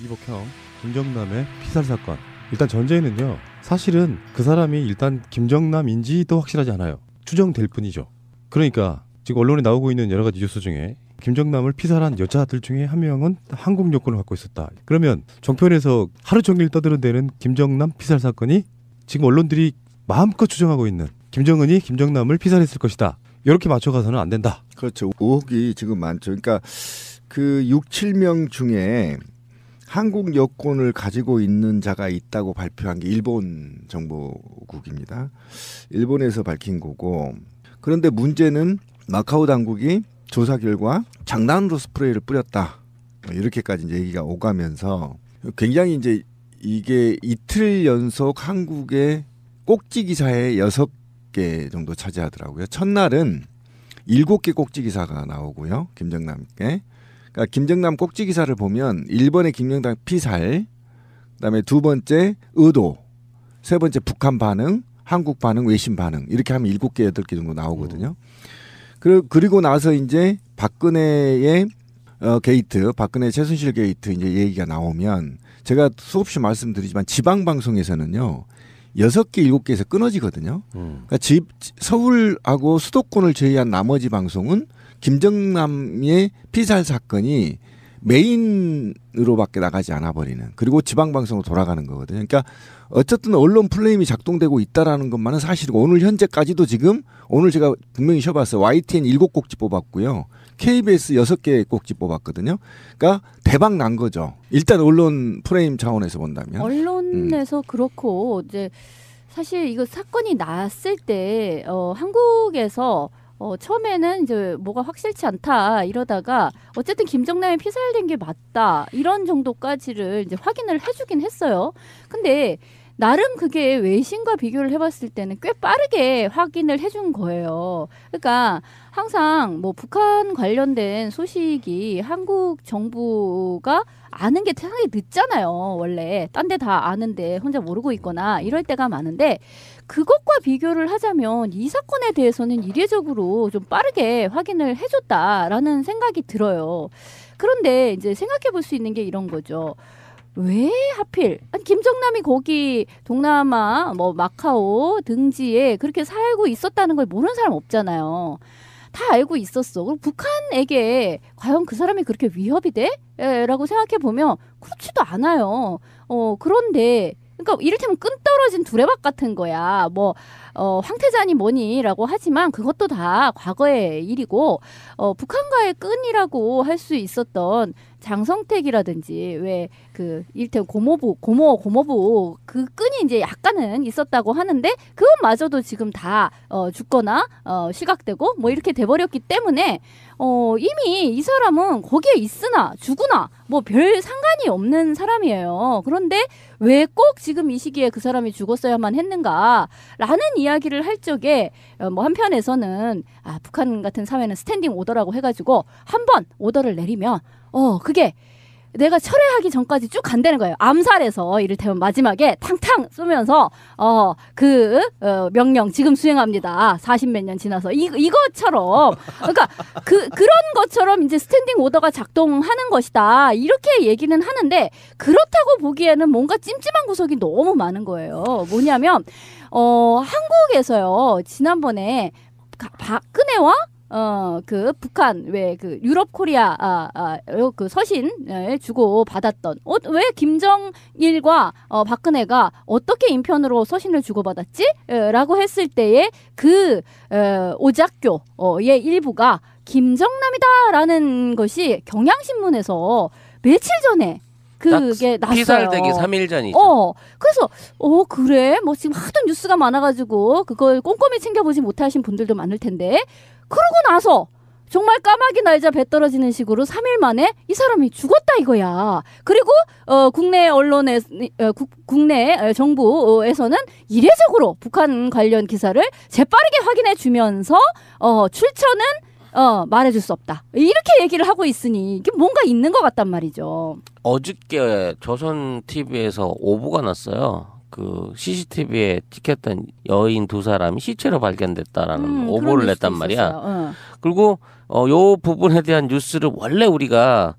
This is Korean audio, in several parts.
이복형 김정남의 피살 사건. 일단 전제는요. 사실은 그 사람이 일단 김정남인지도 확실하지 않아요. 추정될 뿐이죠. 그러니까 지금 언론에 나오고 있는 여러 가지 뉴스 중에 김정남을 피살한 여자들 중에 한 명은 한국 여권을 갖고 있었다. 그러면 정편에서 하루 종일 떠드는 김정남 피살 사건이 지금 언론들이 마음껏 추정하고 있는 김정은이 김정남을 피살했을 것이다. 이렇게 맞춰가서는 안 된다. 그렇죠. 의혹이 지금 많죠. 그러니까 그 6, 7명 중에 한국 여권을 가지고 있는 자가 있다고 발표한 게 일본 정보국입니다. 일본에서 밝힌 거고. 그런데 문제는 마카오 당국이 조사 결과 장난으로 스프레이를 뿌렸다. 이렇게까지 이제 얘기가 오가면서 굉장히 이제 이게 이틀 연속 한국의 꼭지 기사에 6개 정도 차지하더라고요. 첫날은 7개 꼭지 기사가 나오고요. 김정남께. 그러니까 김정남 꼭지 기사를 보면 1번에 김정남 피살, 그다음에 2번째 의도, 3번째 북한 반응, 한국 반응, 외신 반응 이렇게 하면 7개, 8개 정도 나오거든요. 그리고 나서 이제 박근혜의 게이트, 박근혜 최순실 게이트 이제 얘기가 나오면 제가 수없이 말씀드리지만 지방 방송에서는요 6개, 7개에서 끊어지거든요. 그러니까 서울하고 수도권을 제외한 나머지 방송은 김정남의 피살 사건이 메인으로밖에 나가지 않아 버리는 그리고 지방 방송으로 돌아가는 거거든요. 그러니까 어쨌든 언론 플레임이 작동되고 있다라는 것만은 사실이고 오늘 현재까지도 지금 오늘 제가 분명히 쉬어봤어요. YTN 7꼭지 뽑았고요. KBS 6개 꼭지 뽑았거든요. 그러니까 대박 난 거죠. 일단 언론 프레임 차원에서 본다면. 언론에서 그렇고 이제 사실 이거 사건이 났을 때 한국에서 처음에는 이제 뭐가 확실치 않다 이러다가 어쨌든 김정남이 피살된 게 맞다 이런 정도까지를 이제 확인을 해주긴 했어요. 근데 나름 그게 외신과 비교를 해봤을 때는 꽤 빠르게 확인을 해준 거예요. 그러니까 항상 뭐 북한 관련된 소식이 한국 정부가 아는 게 상당히 늦잖아요. 원래 딴 데 다 아는데 혼자 모르고 있거나 이럴 때가 많은데 그것과 비교를 하자면 이 사건에 대해서는 이례적으로 좀 빠르게 확인을 해줬다라는 생각이 들어요. 그런데 이제 생각해 볼 수 있는 게 이런 거죠. 왜 하필 김정남이 거기 동남아 뭐 마카오 등지에 그렇게 살고 있었다는 걸 모르는 사람 없잖아요. 다 알고 있었어. 그럼 북한에게 과연 그 사람이 그렇게 위협이 돼? 라고 생각해 보면 그렇지도 않아요. 그런데 그러니까 이를테면 끈 떨어진 두레박 같은 거야. 뭐 황태자니 뭐니라고 하지만 그것도 다 과거의 일이고 북한과의 끈이라고 할 수 있었던 장성택이라든지 왜 그 이를테면 고모부 그 끈이 이제 약간은 있었다고 하는데 그것마저도 지금 다 죽거나 시각되고 뭐 이렇게 돼버렸기 때문에 이미 이 사람은 거기에 있으나 죽으나 뭐 별 상관이 없는 사람이에요. 그런데 왜 꼭 지금 이 시기에 그 사람이 죽었어야만 했는가라는 이야기를 할 적에 뭐 한편에서는 북한 같은 사회는 스탠딩 오더라고 해가지고 한번 오더를 내리면 그게 내가 철회하기 전까지 쭉 간다는 거예요. 암살해서 이를테면 마지막에 탕탕 쏘면서 명령 지금 수행합니다. 40몇 년 지나서 이것처럼 그러니까 그런 것처럼 이제 스탠딩 오더가 작동하는 것이다. 이렇게 얘기는 하는데 그렇다고 보기에는 뭔가 찜찜한 구석이 너무 많은 거예요. 뭐냐면 한국에서요. 지난번에 박근혜와 그 북한 왜 그 유럽 코리아 그 서신을 주고 받았던 왜 김정일과 박근혜가 어떻게 인편으로 서신을 주고 받았지? 라고 했을 때에 그 오작교의 일부가 김정남이다라는 것이 경향신문에서 며칠 전에 그게 났어요. 피살되기 3일 전이죠. 그래서 그래 뭐 지금 하도 뉴스가 많아가지고 그걸 꼼꼼히 챙겨보지 못하신 분들도 많을 텐데 그러고 나서 정말 까마귀 날자 배 떨어지는 식으로 3일 만에 이 사람이 죽었다 이거야. 그리고 국내 언론에 국내 정부에서는 이례적으로 북한 관련 기사를 재빠르게 확인해 주면서 출처는 말해줄 수 없다. 이렇게 얘기를 하고 있으니 이게 뭔가 있는 것 같단 말이죠. 어저께 조선 TV에서 오보가 났어요. 그 CCTV에 찍혔던 여인 2사람이 시체로 발견됐다라는 오보를 냈단 말이야. 그리고 요 부분에 대한 뉴스를 원래 우리가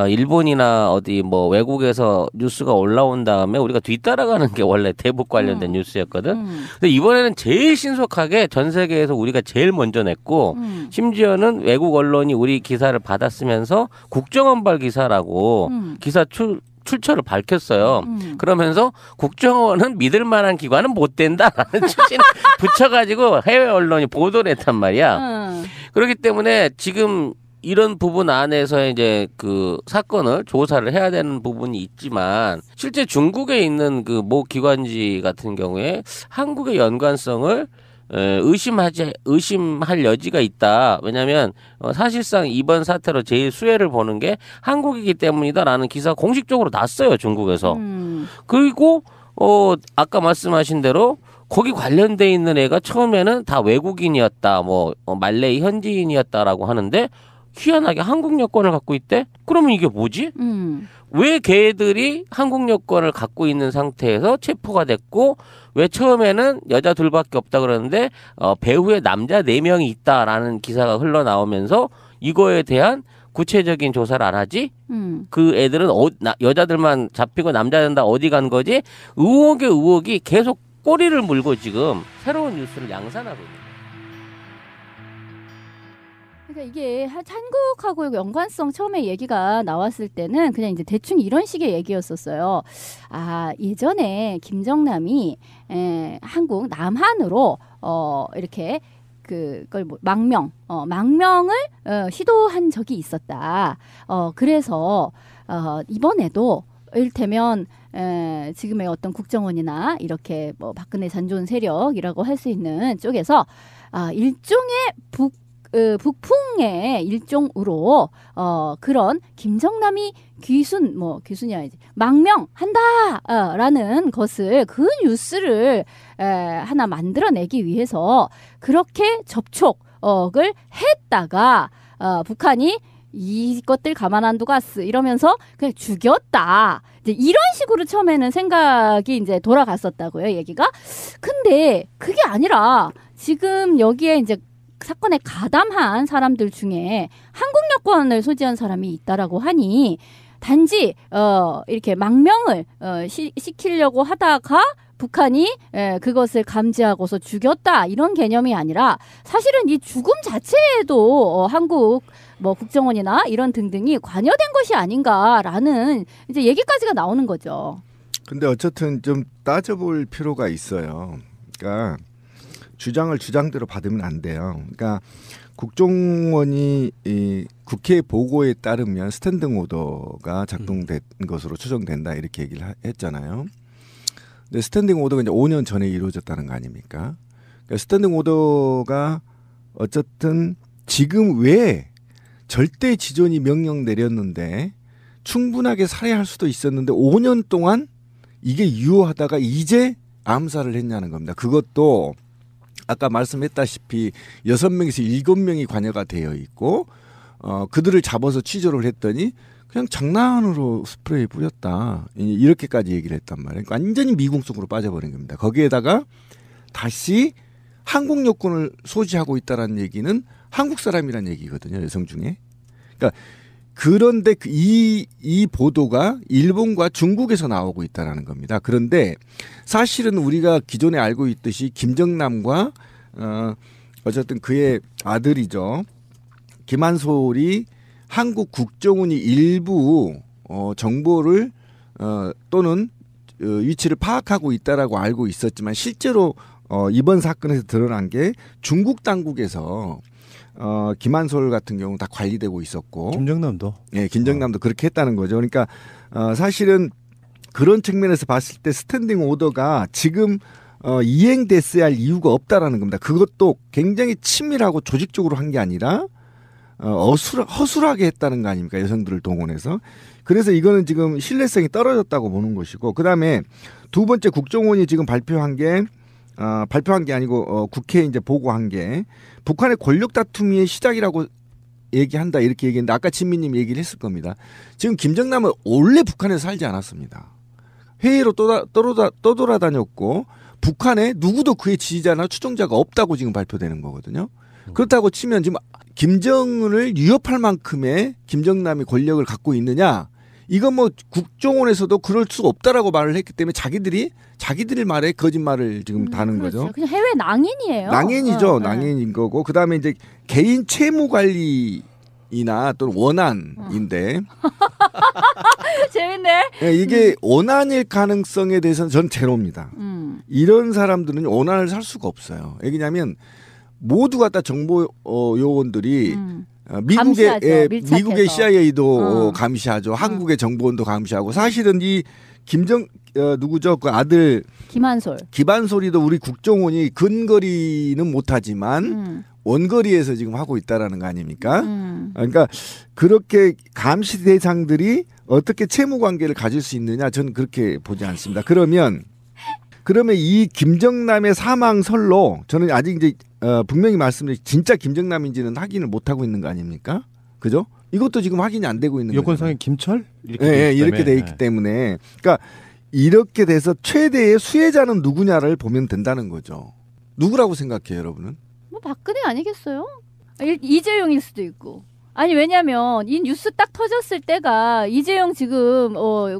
일본이나 어디 뭐 외국에서 뉴스가 올라온 다음에 우리가 뒤따라가는 게 원래 대북 관련된 뉴스였거든. 근데 이번에는 제일 신속하게 전 세계에서 우리가 제일 먼저 냈고 심지어는 외국 언론이 우리 기사를 받았으면서 국정원발 기사라고 기사 출처를 밝혔어요. 그러면서 국정원은 믿을 만한 기관은 못 된다라는 취지를 붙여가지고 해외 언론이 보도를 했단 말이야. 그렇기 때문에 지금 이런 부분 안에서 이제 그 사건을 조사를 해야 되는 부분이 있지만 실제 중국에 있는 그 모 기관지 같은 경우에 한국의 연관성을 의심할 여지가 있다. 왜냐하면 사실상 이번 사태로 제일 수혜를 보는 게 한국이기 때문이다라는 기사가 공식적으로 났어요, 중국에서. 그리고 아까 말씀하신 대로 거기 관련돼 있는 애가 처음에는 다 외국인이었다, 뭐 말레이 현지인이었다라고 하는데 희한하게 한국 여권을 갖고 있대? 그러면 이게 뭐지? 왜 걔들이 한국 여권을 갖고 있는 상태에서 체포가 됐고 왜 처음에는 여자 둘밖에 없다 그러는데 배후에 남자 4명이 있다라는 기사가 흘러나오면서 이거에 대한 구체적인 조사를 안 하지? 그 애들은 여자들만 잡히고 남자들은 다 어디 간 거지? 의혹이 계속 꼬리를 물고 지금 새로운 뉴스를 양산하고 있는 거예요. 그러니까 이게 한국하고 연관성 처음에 얘기가 나왔을 때는 그냥 이제 대충 이런 식의 얘기였었어요. 아, 예전에 김정남이 한국 남한으로 이렇게 그걸 뭐 망명을 시도한 적이 있었다. 그래서 이번에도 이를테면 지금의 어떤 국정원이나 이렇게 뭐 박근혜 잔존 세력이라고 할 수 있는 쪽에서 일종의 북풍의 일종으로 그런 김정남이 귀순이 아니지 망명한다라는 것을 그 뉴스를 하나 만들어내기 위해서 그렇게 접촉을 했다가 북한이 이것들 가만 안 두가스 이러면서 그냥 죽였다. 이제 이런 식으로 처음에는 생각이 이제 돌아갔었다고요, 얘기가. 근데 그게 아니라 지금 여기에 이제 사건에 가담한 사람들 중에 한국 여권을 소지한 사람이 있다라고 하니 단지 이렇게 망명을 시키려고 하다가 북한이 그것을 감지하고서 죽였다 이런 개념이 아니라 사실은 이 죽음 자체에도 한국 뭐 국정원이나 이런 등등이 관여된 것이 아닌가라는 이제 얘기까지가 나오는 거죠. 근데 어쨌든 좀 따져볼 필요가 있어요. 그러니까 주장을 주장대로 받으면 안 돼요. 그러니까 국정원이 이 국회 보고에 따르면 스탠딩 오더가 작동된 것으로 추정된다 이렇게 얘기를 했잖아요. 근데 스탠딩 오더가 이제 5년 전에 이루어졌다는 거 아닙니까? 그러니까 스탠딩 오더가 어쨌든 지금 왜 절대 지존이 명령 내렸는데 충분하게 살해할 수도 있었는데 5년 동안 이게 유효하다가 이제 암살을 했냐는 겁니다. 그것도 아까 말씀했다시피 6명에서 7명이 관여가 되어 있고 그들을 잡아서 취조를 했더니 그냥 장난으로 스프레이 뿌렸다. 이렇게까지 얘기를 했단 말이에요. 완전히 미궁 속으로 빠져버린 겁니다. 거기에다가 다시 한국 여권을 소지하고 있다는 얘기는 한국 사람이란 얘기거든요. 여성 중에. 그러니까 그런데 이 보도가 일본과 중국에서 나오고 있다는 겁니다. 그런데 사실은 우리가 기존에 알고 있듯이 김정남과 어쨌든 그의 아들이죠. 김한솔이 한국 국정원이 일부 정보를 또는 위치를 파악하고 있다라고 알고 있었지만 실제로 이번 사건에서 드러난 게 중국 당국에서 김한솔 같은 경우 다 관리되고 있었고 김정남도 김정남도 그렇게 했다는 거죠. 그러니까 사실은 그런 측면에서 봤을 때 스탠딩 오더가 지금 이행됐어야 할 이유가 없다라는 겁니다. 그것도 굉장히 치밀하고 조직적으로 한 게 아니라 허술하게 했다는 거 아닙니까? 여성들을 동원해서. 그래서 이거는 지금 신뢰성이 떨어졌다고 보는 것이고, 그다음에 두 번째 국정원이 지금 발표한 게 아니고 국회에 이제 보고한 게 북한의 권력 다툼의 시작이라고 얘기한다 이렇게 얘기했는데 아까 진미님 얘기를 했을 겁니다. 지금 김정남은 원래 북한에서 살지 않았습니다. 회의로 떠돌아다녔고 북한에 누구도 그의 지지자나 추종자가 없다고 지금 발표되는 거거든요. 그렇다고 치면 지금 김정은을 위협할 만큼의 김정남이 권력을 갖고 있느냐? 이건 뭐 국정원에서도 그럴 수가 없다라고 말을 했기 때문에 자기들의 말에 거짓말을 지금 다는 그렇죠. 거죠. 그냥 해외 낭인이에요. 낭인이죠. 낭인인 거고 그다음에 이제 개인 채무 관리이나 또는 원한인데 재밌네. 이게 원한일 가능성에 대해서는 전 제로입니다. 이런 사람들은 원한을 살 수가 없어요. 왜냐하면 모두가 다 정보 요원들이 미국의 CIA도 감시하죠. 한국의 정보원도 감시하고 사실은 이 누구죠? 그 아들 기반솔이도 우리 국정원이 근거리는 못하지만 원거리에서 지금 하고 있다라는 거 아닙니까? 그러니까 그렇게 감시 대상들이 어떻게 채무 관계를 가질 수 있느냐 저는 그렇게 보지 않습니다. 그러면 이 김정남의 사망설로 저는 아직 이제 분명히 말씀드린 진짜 김정남인지는 확인을 못 하고 있는 거 아닙니까? 그죠? 이것도 지금 확인이 안 되고 있는 거예요. 여권상의 김철 이렇게 돼 있기 때문에 그러니까 이렇게 돼서 최대의 수혜자는 누구냐를 보면 된다는 거죠. 누구라고 생각해요, 여러분은? 뭐 박근혜 아니겠어요? 이재용일 수도 있고. 아니 왜냐면 이 뉴스 딱 터졌을 때가 이재용 지금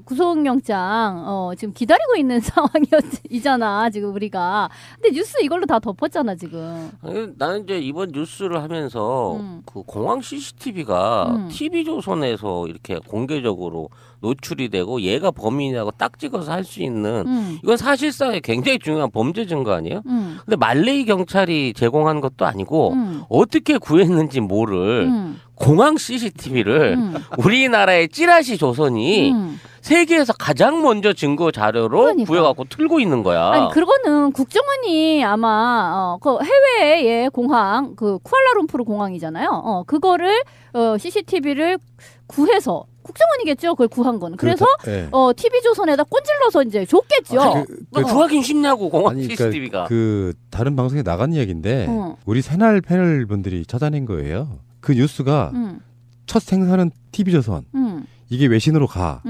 구속영장 지금 기다리고 있는 상황이잖아 지금 우리가. 근데 뉴스 이걸로 다 덮었잖아 지금. 아니, 나는 이제 이번 뉴스를 하면서 그 공항 CCTV가 TV조선에서 이렇게 공개적으로 노출이 되고 얘가 범인이라고 딱 찍어서 할 수 있는 이건 사실상에 굉장히 중요한 범죄 증거 아니에요? 근데 말레이 경찰이 제공한 것도 아니고 어떻게 구했는지 모를 공항 CCTV를 우리나라의 찌라시 조선이 세계에서 가장 먼저 증거 자료로 구해갖고 틀고 있는 거야. 아니 그거는 국정원이 아마 그 해외의 공항 그 쿠알라룸푸르 공항이잖아요. 그거를 CCTV를 구해서 국정원이겠죠. 그걸 구한 건. 그래서 TV조선에다 꼰질러서 이제 줬겠죠. 구하긴 쉽냐고 공항 CCTV가. 그 다른 방송에 나간 이야기인데 우리 새날 패널 분들이 찾아낸 거예요. 그 뉴스가 첫 생산은 TV조선. 이게 외신으로 가.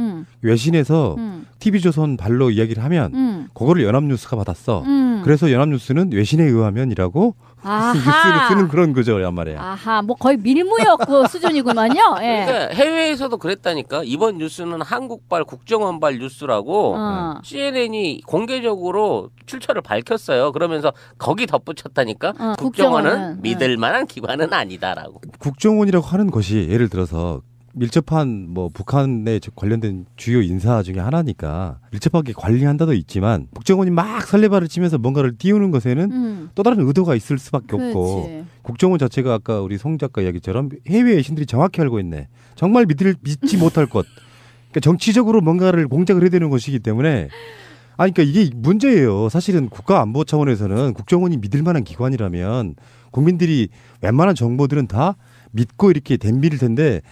외신에서 TV조선 발로 이야기를 하면 그거를 연합뉴스가 받았어. 그래서 연합뉴스는 외신에 의하면이라고 뉴스를 쓰는 그런 거죠, 말이야. 아하, 뭐 거의 밀무역 그 수준이구만요. 예. 그러니까 해외에서도 그랬다니까. 이번 뉴스는 한국발 국정원발 뉴스라고 CNN이 공개적으로 출처를 밝혔어요. 그러면서 거기 덧붙였다니까. 국정원은 믿을 만한 기관은 아니다라고. 국정원이라고 하는 것이 예를 들어서 밀접한 뭐 북한에 관련된 주요 인사 중에 하나니까 밀접하게 관리한다도 있지만 국정원이 막 설레발을 치면서 뭔가를 띄우는 것에는 또 다른 의도가 있을 수밖에 없고 국정원 자체가 아까 우리 송 작가 이야기처럼 해외의 신들이 정확히 알고 있네. 정말 믿지 못할 것. 그러니까 정치적으로 뭔가를 공작을 해야 되는 것이기 때문에 그러니까 이게 문제예요. 사실은 국가안보 차원에서는 국정원이 믿을 만한 기관이라면 국민들이 웬만한 정보들은 다 믿고 이렇게 덤빌 텐데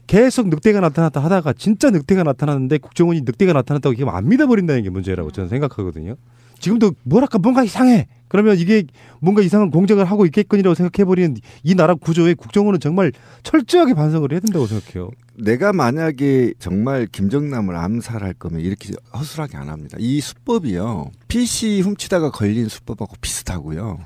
계속 늑대가 나타났다 하다가 진짜 늑대가 나타났는데 국정원이 늑대가 나타났다고 이게 안 믿어버린다는 게 문제라고 저는 생각하거든요. 지금도 뭔가 이상해. 그러면 이게 뭔가 이상한 공작을 하고 있겠거니라고 생각해버리는 이 나라 구조에 국정원은 정말 철저하게 반성을 해야 된다고 생각해요. 내가 만약에 정말 김정남을 암살할 거면 이렇게 허술하게 안 합니다. 이 수법이요. PC 훔치다가 걸린 수법하고 비슷하고요.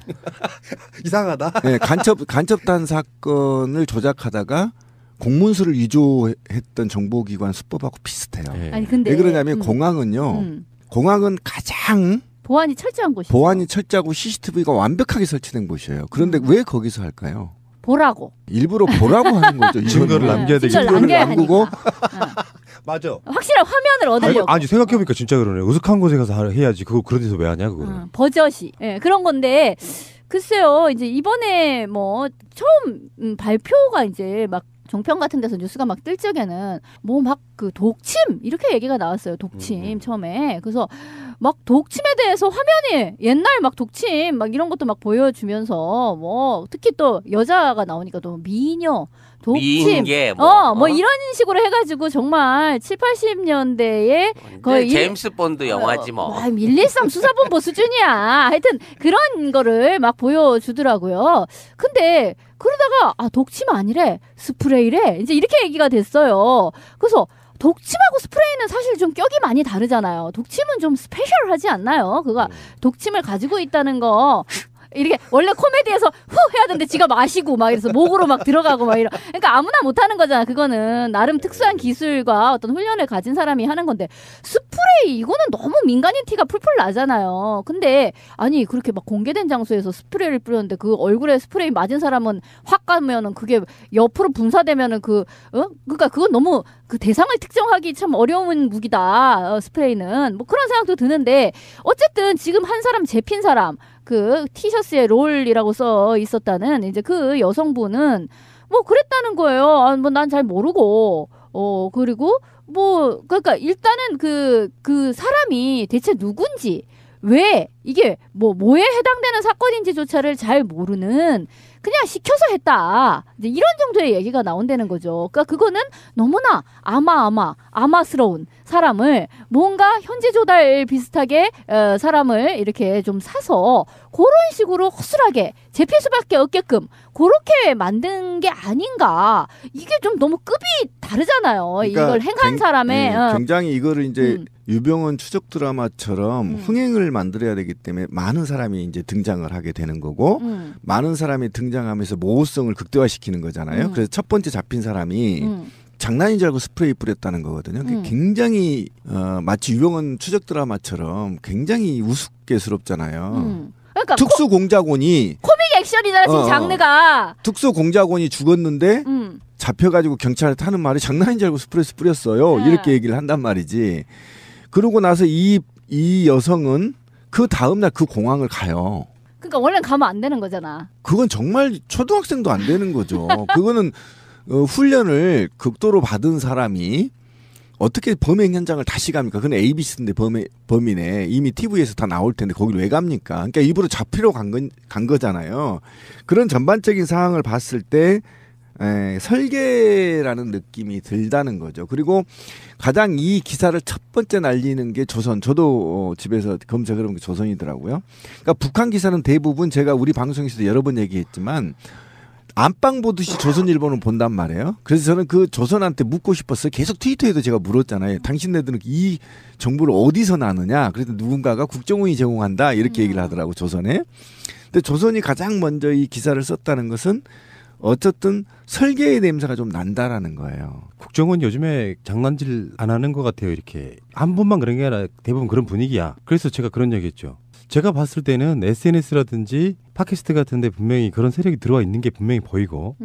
이상하다. 네, 간첩단 사건을 조작하다가 공문서를 위조했던 정보기관 수법하고 비슷해요. 아니 근데 왜 그러냐면 공항은요. 공항은 가장 보안이 철저한 곳이죠. 보안이 철저하고 CCTV가 완벽하게 설치된 곳이에요. 그런데 왜 거기서 할까요? 보라고. 일부러 보라고 하는 거죠. 증거를 남겨야 되기 때문에. 증거를 남기고. 맞아. 확실한 화면을 얻으려고. 아니 생각해보니까 진짜 그러네. 으슥한 곳에 가서 해야지. 그거 그런 데서 왜 하냐 그거는. 버젓이. 예, 그런 건데 글쎄요. 이제 이번에 뭐 처음 발표가 이제 막 종편 같은 데서 뉴스가 막 뜰 적에는 뭐 막 그 독침 이렇게 얘기가 나왔어요. 독침 처음에. 그래서 막 독침에 대해서 화면이 옛날 막 독침 막 이런 것도 막 보여주면서 뭐 특히 또 여자가 나오니까 또 미녀 독침 뭐 이런 식으로 해가지고 정말 7, 80년대에 거의 제임스 본드 영화지 뭐. 113 수사본부 수준이야. 하여튼 그런 거를 막 보여주더라고요. 근데 그러다가 독침 아니래 스프레이래 이제 이렇게 얘기가 됐어요. 그래서 독침하고 스프레이는 사실 좀 격이 많이 다르잖아요. 독침은 좀 스페셜하지 않나요? 그거 독침을 가지고 있다는 거 이렇게 원래 코미디에서 후 해야 되는데 지가 마시고 막 이래서 목으로 막 들어가고 막 그러니까 아무나 못하는 거잖아. 그거는 나름 특수한 기술과 어떤 훈련을 가진 사람이 하는 건데 스프레이 이거는 너무 민간인 티가 풀풀 나잖아요. 근데 아니 그렇게 막 공개된 장소에서 스프레이를 뿌렸는데 그 얼굴에 스프레이 맞은 사람은 확 가면은 그게 옆으로 분사되면은 그러니까 그건 너무 그 대상을 특정하기 참 어려운 무기다. 스프레이는 뭐 그런 생각도 드는데 어쨌든 지금 한 사람 잡힌 사람 그 티셔츠에 롤이라고 써 있었다는 이제 그 여성분은 뭐 그랬다는 거예요. 뭐 난 잘 모르고 그리고 뭐 그러니까 일단은 그 사람이 대체 누군지 왜 이게 뭐에 해당되는 사건인지조차를 잘 모르는 그냥 시켜서 했다. 이제 이런 정도의 얘기가 나온다는 거죠. 그러니까 그거는 너무나 아마스러운 사람을 뭔가 현지 조달 비슷하게 사람을 이렇게 좀 사서 그런 식으로 허술하게 잡힐 수밖에 없게끔 그렇게 만든 게 아닌가. 이게 좀 너무 급이 다르잖아요. 그러니까 이걸 행한 사람의 굉장히 이거를 이제 유병헌 추적 드라마처럼 흥행을 만들어야 되기 때문에 많은 사람이 이제 등장을 하게 되는 거고 많은 사람이 등장하면서 모호성을 극대화시키는 거잖아요. 그래서 첫 번째 잡힌 사람이 장난인 줄 알고 스프레이 뿌렸다는 거거든요. 굉장히 마치 유병헌 추적 드라마처럼 굉장히 우스꽝스럽잖아요. 그러니까 특수 공작원이 코믹 액션이잖아 지금 장르가. 특수 공작원이 죽었는데 잡혀가지고 경찰한테 하는 말이 장난인 줄 알고 스프레이 뿌렸어요. 네. 이렇게 얘기를 한단 말이지. 그러고 나서 이 여성은 그 다음날 그 공항을 가요. 그러니까 원래는 가면 안 되는 거잖아. 그건 정말 초등학생도 안 되는 거죠. 그거는 훈련을 극도로 받은 사람이 어떻게 범행 현장을 다시 갑니까? 그건 ABC인데 범인에 이미 TV에서 다 나올 텐데 거길 왜 갑니까? 그러니까 일부러 잡히러 간 거잖아요. 그런 전반적인 상황을 봤을 때 설계라는 느낌이 들다는 거죠. 그리고 가장 이 기사를 첫 번째 날리는 게 조선. 저도 집에서 검색을 해본 게 조선이더라고요. 그러니까 북한 기사는 대부분 제가 우리 방송에서도 여러 번 얘기했지만 안방 보듯이 조선일보는 본단 말이에요. 그래서 저는 그 조선한테 묻고 싶었어요. 계속 트위터에도 제가 물었잖아요. 당신네들은 이 정보를 어디서 나느냐. 그래서 누군가가 국정원이 제공한다. 이렇게 얘기를 하더라고 조선에. 근데 조선이 가장 먼저 이 기사를 썼다는 것은 어쨌든 설계의 냄새가 좀 난다라는 거예요. 국정원 요즘에 장난질 안 하는 것 같아요. 이렇게 한 번만 그런 게 아니라 대부분 그런 분위기야. 그래서 제가 그런 얘기했죠. 제가 봤을 때는 SNS라든지 팟캐스트 같은데 분명히 그런 세력이 들어와 있는 게 분명히 보이고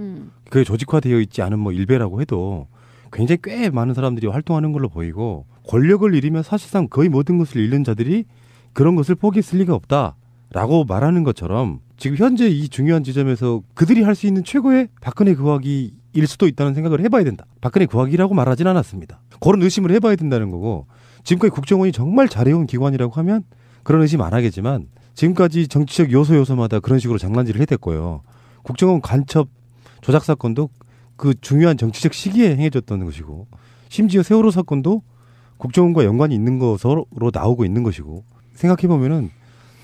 그게 조직화되어 있지 않은 뭐 일베라고 해도 굉장히 꽤 많은 사람들이 활동하는 걸로 보이고 권력을 잃으면 사실상 거의 모든 것을 잃는 자들이 그런 것을 포기했을 리가 없다라고 말하는 것처럼 지금 현재 이 중요한 지점에서 그들이 할 수 있는 최고의 박근혜 구하기일 수도 있다는 생각을 해봐야 된다. 박근혜 구하기라고 말하진 않았습니다. 그런 의심을 해봐야 된다는 거고 지금까지 국정원이 정말 잘해온 기관이라고 하면 그런 의심 안 하겠지만 지금까지 정치적 요소마다 그런 식으로 장난질을 해댔고요. 국정원 간첩 조작 사건도 그 중요한 정치적 시기에 행해졌던 것이고 심지어 세월호 사건도 국정원과 연관이 있는 것으로 나오고 있는 것이고 생각해보면은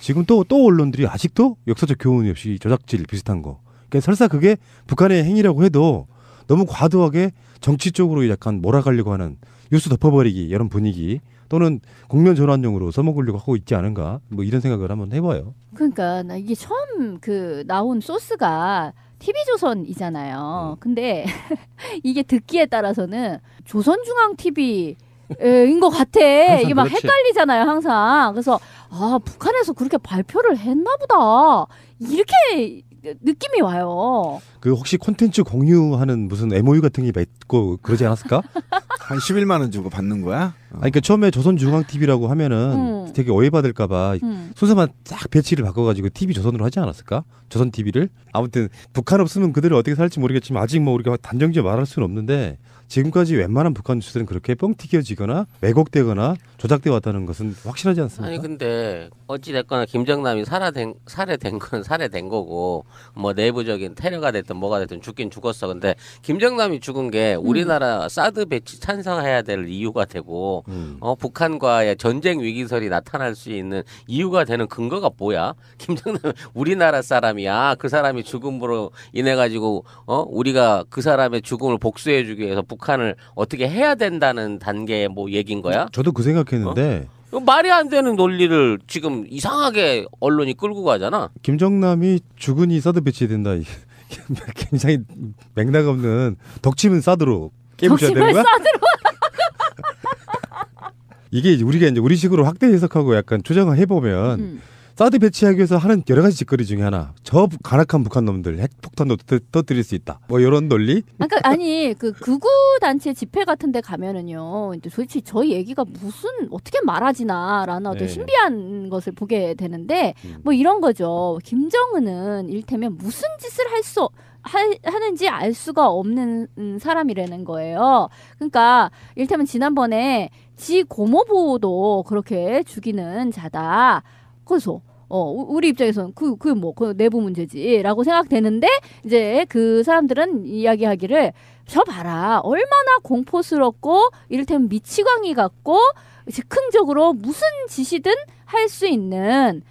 지금 또 언론들이 아직도 역사적 교훈이 없이 조작질 비슷한 거. 그러니까 설사 그게 북한의 행위라고 해도 너무 과도하게 정치 쪽으로 약간 몰아가려고 하는 뉴스 덮어버리기 이런 분위기 또는 국면 전환용으로 써먹으려고 하고 있지 않은가 뭐 이런 생각을 한번 해봐요. 그러니까 나 이게 처음 그 나온 소스가 TV조선이잖아요. 근데 이게 듣기에 따라서는 조선중앙TV 인 것 같아. 이게 막 그렇지. 헷갈리잖아요, 항상. 그래서 북한에서 그렇게 발표를 했나 보다. 이렇게 느낌이 와요. 그 혹시 콘텐츠 공유하는 무슨 MOU 같은 게 맺고 그러지 않았을까? 한 11만 원 주고 받는 거야? 아니, 그러니까 처음에 조선중앙TV라고 하면은 되게 오해받을까봐 순서만 쫙 배치를 바꿔가지고 TV 조선으로 하지 않았을까? 조선TV를? 아무튼 북한 없으면 그들을 어떻게 살지 모르겠지만 아직 뭐 우리가 단정지어 말할 수는 없는데 지금까지 웬만한 북한 뉴스들은 그렇게 뻥튀겨지거나 왜곡되거나 조작돼 왔다는 것은 확실하지 않습니까? 아니 근데 어찌됐거나 김정남이 살해된 건 살해된 거고 뭐 내부적인 테러가 됐든 뭐가 됐든 죽긴 죽었어. 근데 김정남이 죽은 게 우리나라 사드 배치 찬성해야 될 이유가 되고 북한과의 전쟁 위기설이 나타날 수 있는 이유가 되는 근거가 뭐야? 김정남 우리나라 사람이야. 그 사람이 죽음으로 인해 가지고 우리가 그 사람의 죽음을 복수해주기 위해서 북한을 어떻게 해야 된다는 단계의 뭐 얘기인 거야? 저도 그 생각했는데 말이 안 되는 논리를 지금 이상하게 언론이 끌고 가잖아. 김정남이 죽으니 사드 배치된다. 굉장히 맥락 없는 덕침은 사드로 깨부셔야 되는 거야? 사드로. 이게 우리가 이제 우리식으로 확대 해석하고 약간 조정을 해보면 사드 배치하기 위해서 하는 여러 가지 짓거리 중에 하나. 저 간악한 북한 놈들 핵폭탄도 터뜨릴 수 있다. 뭐 이런 논리? 그러니까 아니 그 극우 단체 집회 같은데 가면은요. 이제 도대체 저희 얘기가 무슨 어떻게 말하지나라는 어떤 네. 신비한 것을 보게 되는데 뭐 이런 거죠. 김정은은 일테면 무슨 짓을 하는지 알 수가 없는 사람이라는 거예요. 그러니까 일테면 지난번에 지 고모부도 그렇게 죽이는 자다. 그래서 우리 입장에서는 그 내부 문제지라고 생각되는데 이제 그 사람들은 이야기하기를 저 봐라 얼마나 공포스럽고 이를테면 미치광이 같고 즉흥적으로 무슨 짓이든 할 수 있는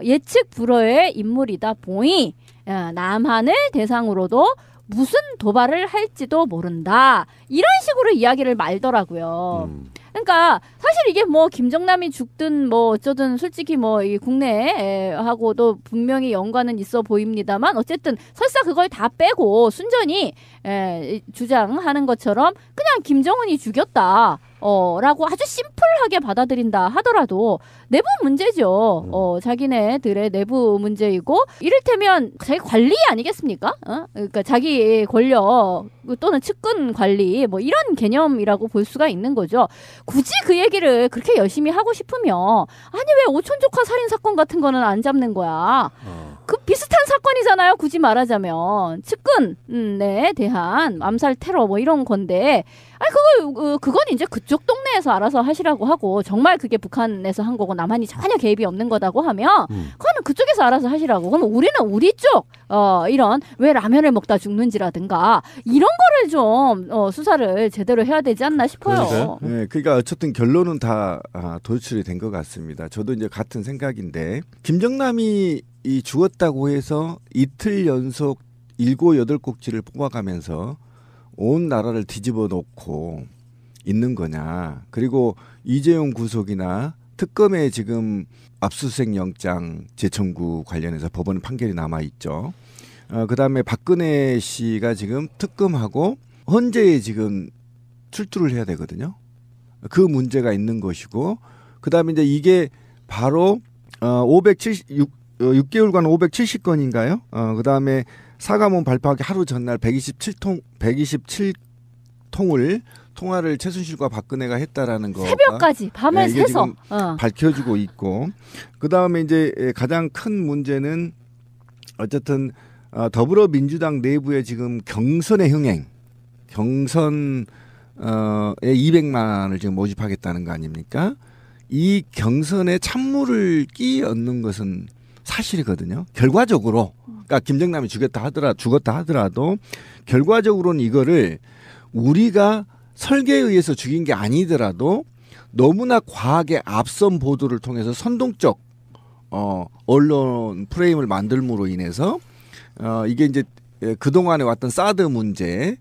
예측 불허의 인물이다 보니 남한을 대상으로도 무슨 도발을 할지도 모른다 이런 식으로 이야기를 말더라고요. 그러니까 사실 이게 뭐 김정남이 죽든 뭐 어쩌든 솔직히 뭐 이 국내하고도 분명히 연관은 있어 보입니다만 어쨌든 설사 그걸 다 빼고 순전히 주장하는 것처럼 그냥 김정은이 죽였다. 라고 아주 심플하게 받아들인다 하더라도 내부 문제죠. 자기네들의 내부 문제이고 이를테면 자기 관리 아니겠습니까? 그러니까 자기 권력 또는 측근 관리 뭐 이런 개념이라고 볼 수가 있는 거죠. 굳이 그 얘기를 그렇게 열심히 하고 싶으면 아니 왜 오촌 조카 살인 사건 같은 거는 안 잡는 거야? 그 비슷한 사건이잖아요. 굳이 말하자면 측근에 대한 암살 테러 뭐 이런 건데 아니 그건 이제 그쪽 동네에서 알아서 하시라고 하고 정말 그게 북한에서 한 거고 남한이 전혀 개입이 없는 거다고 하면 그거는 그쪽에서 알아서 하시라고. 그럼 우리는 우리 쪽 이런 왜 라면을 먹다 죽는지라든가 이런 거를 좀 수사를 제대로 해야 되지 않나 싶어요. 네, 그러니까 어쨌든 결론은 다 도출이 된 것 같습니다. 저도 이제 같은 생각인데 김정남이 이 죽었다고 해서 이틀 연속 7, 8꼭지를 뽑아가면서 온 나라를 뒤집어 놓고 있는 거냐. 그리고 이재용 구속이나 특검에 지금 압수수색 영장 재청구 관련해서 법원 판결이 남아있죠. 그다음에 박근혜 씨가 지금 특검하고 헌재에 지금 출두를 해야 되거든요. 그 문제가 있는 것이고 그다음에 이제 이게 바로 6개월간 570건인가요? 그다음에 사과문 발표하기 하루 전날 127통을 통화를 최순실과 박근혜가 했다라는 거 새벽까지 밤을 새서 밝혀지고 있고 그다음에 이제 가장 큰 문제는 어쨌든 더불어민주당 내부에 지금 경선의 흥행 경선에 200만을 지금 모집하겠다는 거 아닙니까? 이 경선에 찬물을 끼얹는 것은 사실이거든요. 결과적으로 그러니까 김정남이 죽었다 하더라도 결과적으로는 이거를 우리가 설계에 의해서 죽인 게 아니더라도 너무나 과하게 앞선 보도를 통해서 선동적 언론 프레임을 만들므로 인해서 이게 이제 그동안에 왔던 사드 문제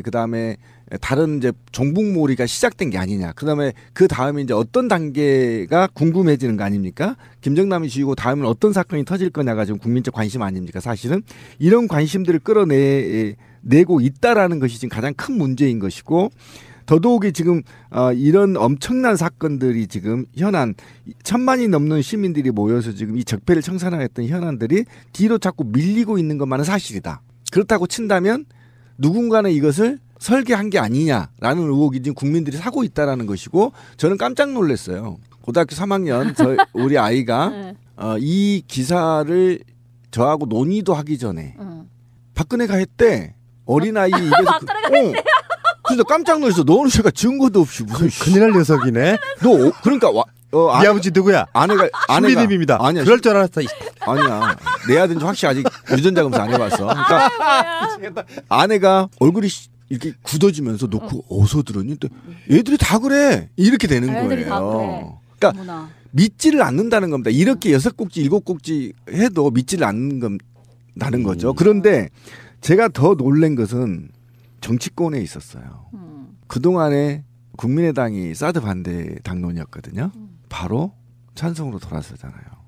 그다음에 다른 이제 종북몰이가 시작된 게 아니냐. 그다음에 그 다음에 이제 어떤 단계가 궁금해지는 거 아닙니까? 김정남이 죽이고 다음엔 어떤 사건이 터질 거냐가 지금 국민적 관심 아닙니까? 사실은 이런 관심들을 끌어내고 있다라는 것이 지금 가장 큰 문제인 것이고 더더욱이 지금 이런 엄청난 사건들이 지금 현안 1000만이 넘는 시민들이 모여서 지금 이 적폐를 청산하였던 현안들이 뒤로 자꾸 밀리고 있는 것만은 사실이다. 그렇다고 친다면 누군가는 이것을 설계한 게 아니냐라는 의혹이 지금 국민들이 사고 있다라는 것이고 저는 깜짝 놀랐어요. 고등학교 3학년 우리 아이가 이 기사를 저하고 논의도 하기 전에 박근혜가 했대. 어린아이 입에서 박근혜가 했대요? 그래서 깜짝 놀랐어. 너는 제가 증거도 없이 무슨 큰일 날 녀석이네. 너 그러니까 이 아버지 누구야? 아내가 신비님입니다. 아니야. 그럴 줄 알았어. 아니야. 내 아들인지 확실히 아직 유전자 검사 안 해봤어. 그러니까 아내가 얼굴이 이렇게 굳어지면서 너 그거 어디서 들었니? 애들이 다 그래. 이렇게 되는 애들이 거예요. 다 그래. 그러니까 어머나. 믿지를 않는다는 겁니다. 이렇게 6꼭지, 7꼭지 해도 믿지를 않는다는 거죠. 그런데 제가 더 놀란 것은 정치권에 있었어요. 그동안에 국민의당이 사드 반대 당론이었거든요. 바로 찬성으로 돌아서잖아요.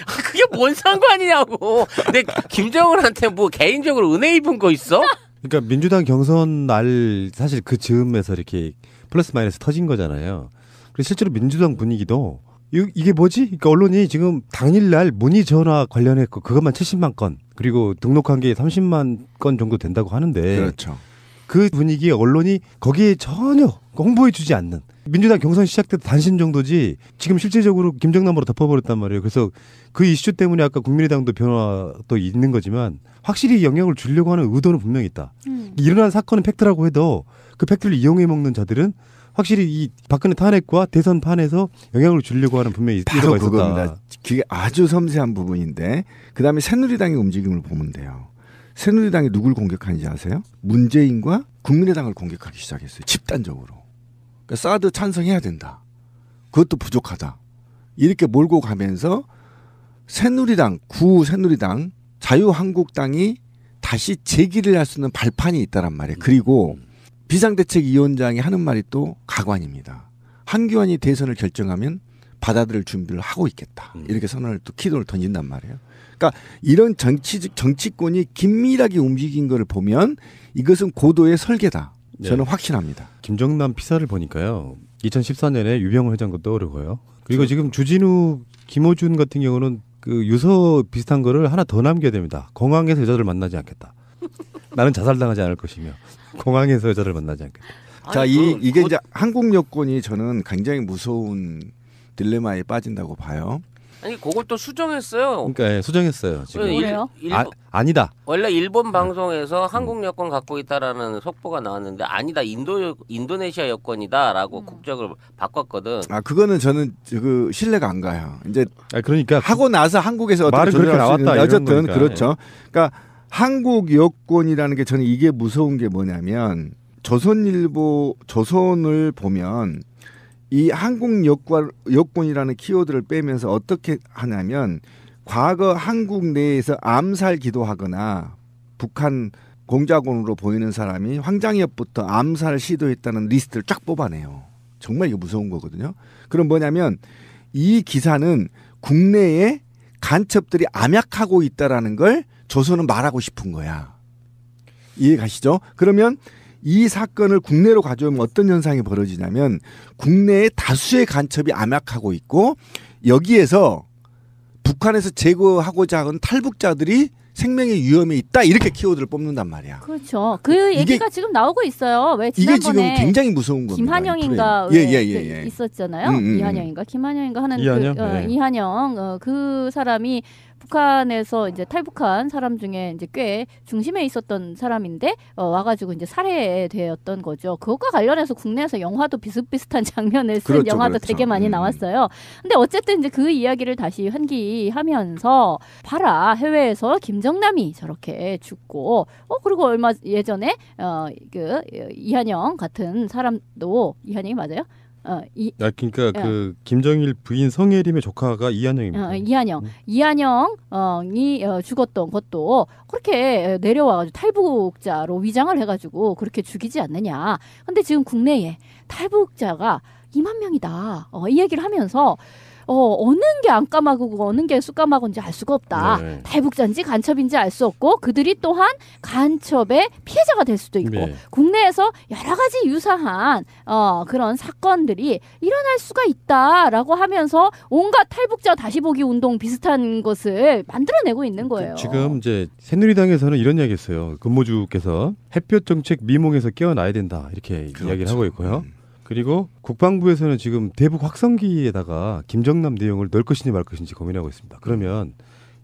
그게 뭔 상관이냐고. 근데 김정은한테 뭐 개인적으로 은혜 입은 거 있어? 그러니까 민주당 경선 날 사실 그 즈음에서 이렇게 플러스 마이너스 터진 거잖아요. 그래서 실제로 민주당 분위기도 이게 뭐지? 그러니까 언론이 지금 당일날 문의 전화 관련했고 그것만 70만 건 그리고 등록한 게 30만 건 정도 된다고 하는데 그렇죠. 그 분위기에 언론이 거기에 전혀 홍보해주지 않는 민주당 경선 시작 때 단신 정도지 지금 실제적으로 김정남으로 덮어버렸단 말이에요. 그래서 그 이슈 때문에 아까 국민의당도 변화도 있는 거지만 확실히 영향을 주려고 하는 의도는 분명히 있다. 일어난 사건은 팩트라고 해도 그 팩트를 이용해 먹는 자들은 확실히 이 박근혜 탄핵과 대선 판에서 영향을 주려고 하는 분명히 바로 의도가 있었다. 그겁니다. 그게 아주 섬세한 부분인데 그다음에 새누리당의 움직임을 보면 돼요. 새누리당이 누굴 공격하는지 아세요? 문재인과 국민의당을 공격하기 시작했어요. 집단적으로. 그러니까 사드 찬성해야 된다. 그것도 부족하다. 이렇게 몰고 가면서 새누리당, 구새누리당, 자유한국당이 다시 재기를 할 수 있는 발판이 있다란 말이에요. 그리고 비상대책위원장이 하는 말이 또 가관입니다. 한교안이 대선을 결정하면 받아들일 준비를 하고 있겠다. 이렇게 선언을 또 키도를 던진단 말이에요. 그러니까 이런 정치권이 긴밀하게 움직인 것을 보면 이것은 고도의 설계다. 저는 확신합니다. 김정남 피사를 보니까요. 2014년에 유병호 회장도 떠오르고요. 그리고 지금 주진우, 김어준 같은 경우는 그 유서 비슷한 거를 하나 더 남겨야 됩니다. 공항에서 여자를 만나지 않겠다. 나는 자살당하지 않을 것이며 공항에서 여자를 만나지 않겠다. 자, 이게 이제 한국 여권이 저는 굉장히 무서운 딜레마에 빠진다고 봐요. 아니 그것도 수정했어요. 그러니까 예, 수정했어요. 지금. 뭐래요? 아니다. 원래 일본 방송에서 한국 여권 갖고 있다라는 속보가 나왔는데 아니다 인도네시아 여권이다라고 국적을 바꿨거든. 아 그거는 저는 그 신뢰가 안 가요. 이제 그러니까 하고 나서 한국에서 어떻게 말은 그렇게 나왔다. 어쨌든 거니까. 그렇죠. 그러니까 한국 여권이라는 게 저는 이게 무서운 게 뭐냐면 조선일보 조선을 보면 이 한국 여권이라는 키워드를 빼면서 어떻게 하냐면 과거 한국 내에서 암살 기도하거나 북한 공작원으로 보이는 사람이 황장엽부터 암살을 시도했다는 리스트를 쫙 뽑아내요. 정말 이거 무서운 거거든요. 그럼 뭐냐면 이 기사는 국내에 간첩들이 암약하고 있다라는 걸 조선은 말하고 싶은 거야. 이해 가시죠? 그러면 이 사건을 국내로 가져오면 어떤 현상이 벌어지냐면 국내에 다수의 간첩이 암약하고 있고 여기에서 북한에서 제거하고자 하는 탈북자들이 생명의 위험에 있다 이렇게 키워드를 뽑는단 말이야. 그렇죠. 그 얘기가 지금 나오고 있어요. 왜 이게 지금 지난번에 굉장히 무서운 겁니다. 김한영인가 예. 있었잖아요. 이한영인가 김한영인가 하는 이한영? 네. 이한영 그 사람이 북한에서 이제 탈북한 사람 중에 이제 꽤 중심에 있었던 사람인데 와가지고 이제 살해되었던 거죠. 그것과 관련해서 국내에서 영화도 비슷비슷한 장면을 쓴 그렇죠, 영화도 그렇죠. 되게 많이 나왔어요. 근데 어쨌든 이제 그 이야기를 다시 환기하면서 봐라 해외에서 김정남이 저렇게 죽고 그리고 얼마 예전에 그 이한영 같은 사람도 이한영이 맞아요? 그러니까 그 김정일 부인 성혜림의 조카가 이한영입니다. 이한영이 죽었던 것도 그렇게 내려와가지고 탈북자로 위장을 해가지고 그렇게 죽이지 않느냐. 근데 지금 국내에 탈북자가 2만 명이다. 이 얘기를 하면서 어느 게 안 까마귀고 어느 게 쑥까마귀인지 알 수가 없다. 네. 탈북자인지 간첩인지 알 수 없고 그들이 또한 간첩의 피해자가 될 수도 있고 네. 국내에서 여러 가지 유사한 그런 사건들이 일어날 수가 있다라고 하면서 온갖 탈북자 다시 보기 운동 비슷한 것을 만들어내고 있는 거예요. 지금 이제 새누리당에서는 이런 이야기했어요. 근모주께서 햇볕 정책 미몽에서 깨어나야 된다 이렇게 그렇죠. 이야기를 하고 있고요. 그리고 국방부에서는 지금 대북 확성기에다가 김정남 내용을 넣을 것인지 말 것인지 고민하고 있습니다. 그러면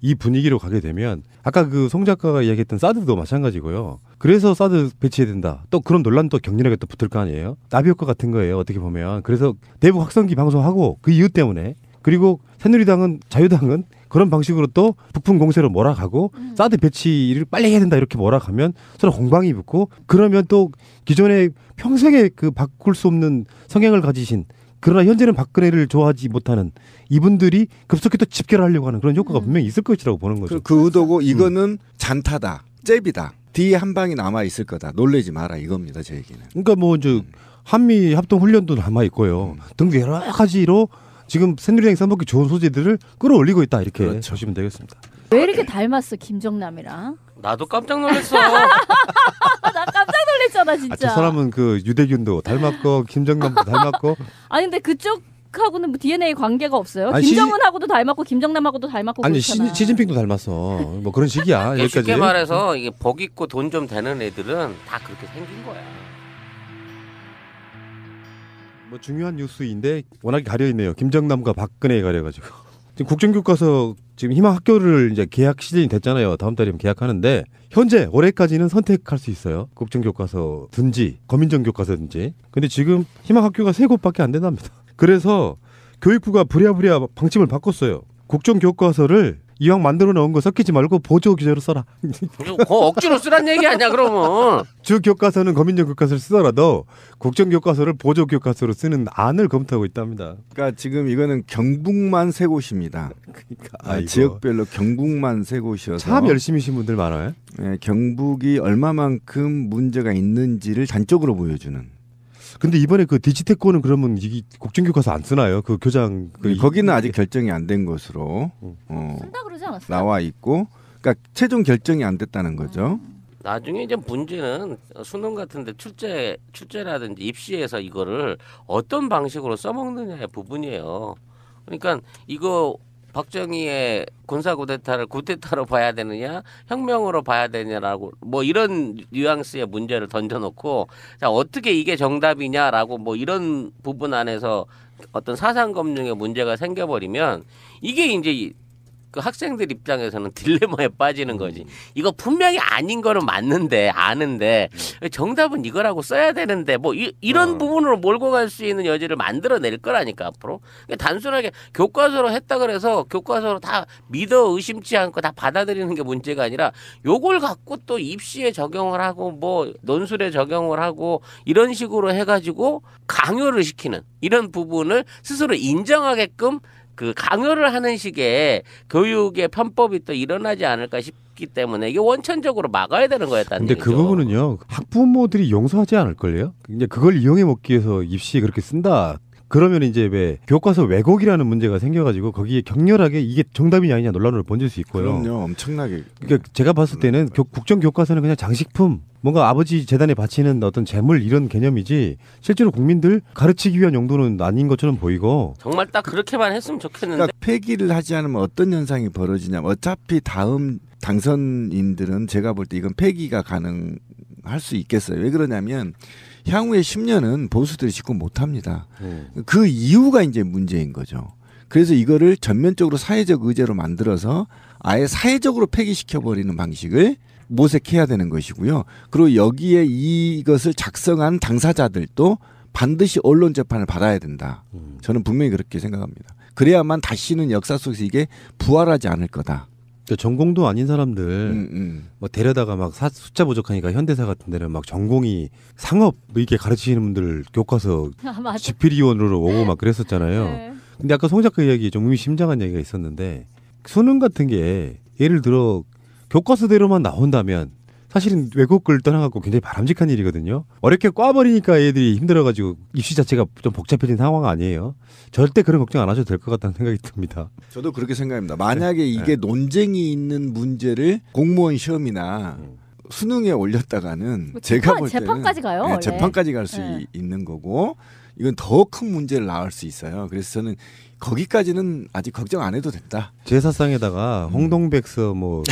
이 분위기로 가게 되면 아까 그 송 작가가 이야기했던 사드도 마찬가지고요. 그래서 사드 배치해야 된다. 또 그런 논란도 격렬하게 또 붙을 거 아니에요. 나비 효과 같은 거예요. 어떻게 보면. 그래서 대북 확성기 방송하고 그 이유 때문에 그리고 새누리당은 자유당은 그런 방식으로 또 북풍 공세로 몰아가고 사드 배치를 빨리 해야 된다 이렇게 몰아가면 서로 공방이 붙고 그러면 또 기존에 평생에 그 바꿀 수 없는 성향을 가지신 그러나 현재는 박근혜를 좋아하지 못하는 이분들이 급속히 또 집결하려고 하는 그런 효과가 분명히 있을 것이라고 보는 거죠. 그 의도고 이거는 잔타다, 잽이다. 뒤에 한 방이 남아 있을 거다. 놀라지 마라 이겁니다. 제 얘기는. 그러니까 뭐 이제 한미 합동 훈련도 남아 있고요. 등등 여러 가지로 지금 새누리당이 써먹기 좋은 소재들을 끌어올리고 있다 이렇게 그렇죠. 보시면 되겠습니다. 왜 이렇게 닮았어 김정남이랑? 나도 깜짝 놀랐어. 나 깜짝 놀랐잖아 진짜. 저 사람은 그 유대균도 닮았고 김정남도 닮았고. 아니 근데 그쪽하고는 뭐 DNA 관계가 없어요. 아니, 김정은하고도 닮았고 김정남하고도 닮았고 아니 그렇잖아. 시진핑도 닮았어. 뭐 그런 식이야. 여기까지. 쉽게 말해서 이게 복 있고 돈 좀 되는 애들은 다 그렇게 생긴 거야. 뭐 중요한 뉴스인데 워낙에 가려 있네요. 김정남과 박근혜에 가려가지고 지금 국정교과서 지금 희망학교를 이제 계약 시즌이 됐잖아요. 다음 달이면 계약하는데 현재 올해까지는 선택할 수 있어요. 국정교과서든지 거민정교과서든지. 근데 지금 희망학교가 3곳밖에 안 된답니다. 그래서 교육부가 부랴부랴 방침을 바꿨어요. 국정교과서를 이왕 만들어 놓은 거 섞이지 말고 보조 교재로 써라. 그거 억지로 쓰란 얘기 아니야 그러면. 주 교과서는 거민정 교과서를 쓰더라도 국정 교과서를 보조 교과서로 쓰는 안을 검토하고 있답니다. 그러니까 지금 이거는 경북만 3곳입니다. 그러니까 지역별로 경북만 3곳이어서 참 열심히신 분들 많아요. 네, 경북이 얼마만큼 문제가 있는지를 단적으로 보여주는. 근데 이번에 그 디지태권은 그러면 이 국정 교과서 안 쓰나요? 그 교장 거기는 아직 결정이 안 된 것으로 쓴다 그러지 않았어? 나와 있고, 그러니까 최종 결정이 안 됐다는 거죠. 나중에 이제 문제는 수능 같은데 출제라든지 입시에서 이거를 어떤 방식으로 써먹느냐의 부분이에요. 그러니까 이거 박정희의 군사구데타를 구데타로 봐야 되느냐 혁명으로 봐야 되냐라고 뭐 이런 뉘앙스의 문제를 던져놓고 자 어떻게 이게 정답이냐라고 뭐 이런 부분 안에서 어떤 사상 검증의 문제가 생겨버리면 이게 이제 그 학생들 입장에서는 딜레마에 빠지는 거지. 이거 분명히 아닌 거는 맞는데 아는데 정답은 이거라고 써야 되는데 뭐 이런 부분으로 몰고 갈 수 있는 여지를 만들어낼 거라니까 앞으로. 단순하게 교과서로 했다 그래서 교과서로 다 믿어 의심치 않고 다 받아들이는 게 문제가 아니라 요걸 갖고 또 입시에 적용을 하고 뭐 논술에 적용을 하고 이런 식으로 해가지고 강요를 시키는 이런 부분을 스스로 인정하게끔 그 강요를 하는 식의 교육의 편법이 또 일어나지 않을까 싶기 때문에 이게 원천적으로 막아야 되는 거였다는 근데 얘기죠. 그 부분은요. 학부모들이 용서하지 않을걸요? 이제 그걸 이용해 먹기 위해서 입시에 그렇게 쓴다. 그러면 이제 왜 교과서 왜곡이라는 문제가 생겨가지고 거기에 격렬하게 이게 정답이냐 아니냐 논란으로 번질 수 있고요. 그럼요, 엄청나게. 그러니까 제가 봤을 때는 국정 교과서는 그냥 장식품, 뭔가 아버지 재단에 바치는 어떤 재물 이런 개념이지 실제로 국민들 가르치기 위한 용도는 아닌 것처럼 보이고. 정말 딱 그렇게만 했으면 좋겠는데. 그러니까 폐기를 하지 않으면 어떤 현상이 벌어지냐면 어차피 다음 당선인들은 제가 볼 때 이건 폐기가 가능할 수 있겠어요. 왜 그러냐면 향후에 10년은 보수들이 집권 못합니다. 그 이유가 이제 문제인 거죠. 그래서 이거를 전면적으로 사회적 의제로 만들어서 아예 사회적으로 폐기시켜버리는 방식을 모색해야 되는 것이고요. 그리고 여기에 이것을 작성한 당사자들도 반드시 언론 재판을 받아야 된다. 저는 분명히 그렇게 생각합니다. 그래야만 다시는 역사 속에서 이게 부활하지 않을 거다. 전공도 아닌 사람들 뭐 데려다가 막 숫자 부족하니까 현대사 같은 데는 막 전공이 상업 뭐 이렇게 가르치시는 분들 교과서 집필위원으로 오고 막 그랬었잖아요. 네. 근데 아까 송 작가 이야기 좀 의미심장한 얘기가 있었는데 수능 같은 게 예를 들어 교과서대로만 나온다면 사실은 외국을 떠나갖고 굉장히 바람직한 일이거든요. 어렵게 꽈버리니까 애들이 힘들어가지고 입시 자체가 좀 복잡해진 상황 아니에요. 절대 그런 걱정 안 하셔도 될 것 같다는 생각이 듭니다. 저도 그렇게 생각합니다. 만약에 이게 논쟁이 있는 문제를 공무원 시험이나 수능에 올렸다가는 뭐 제가 볼 때는 재판까지 가요. 네, 원래. 재판까지 갈 수 네. 있는 거고 이건 더 큰 문제를 낳을 수 있어요. 그래서 저는 거기까지는 아직 걱정 안 해도 된다. 제사상에다가 홍동백서 뭐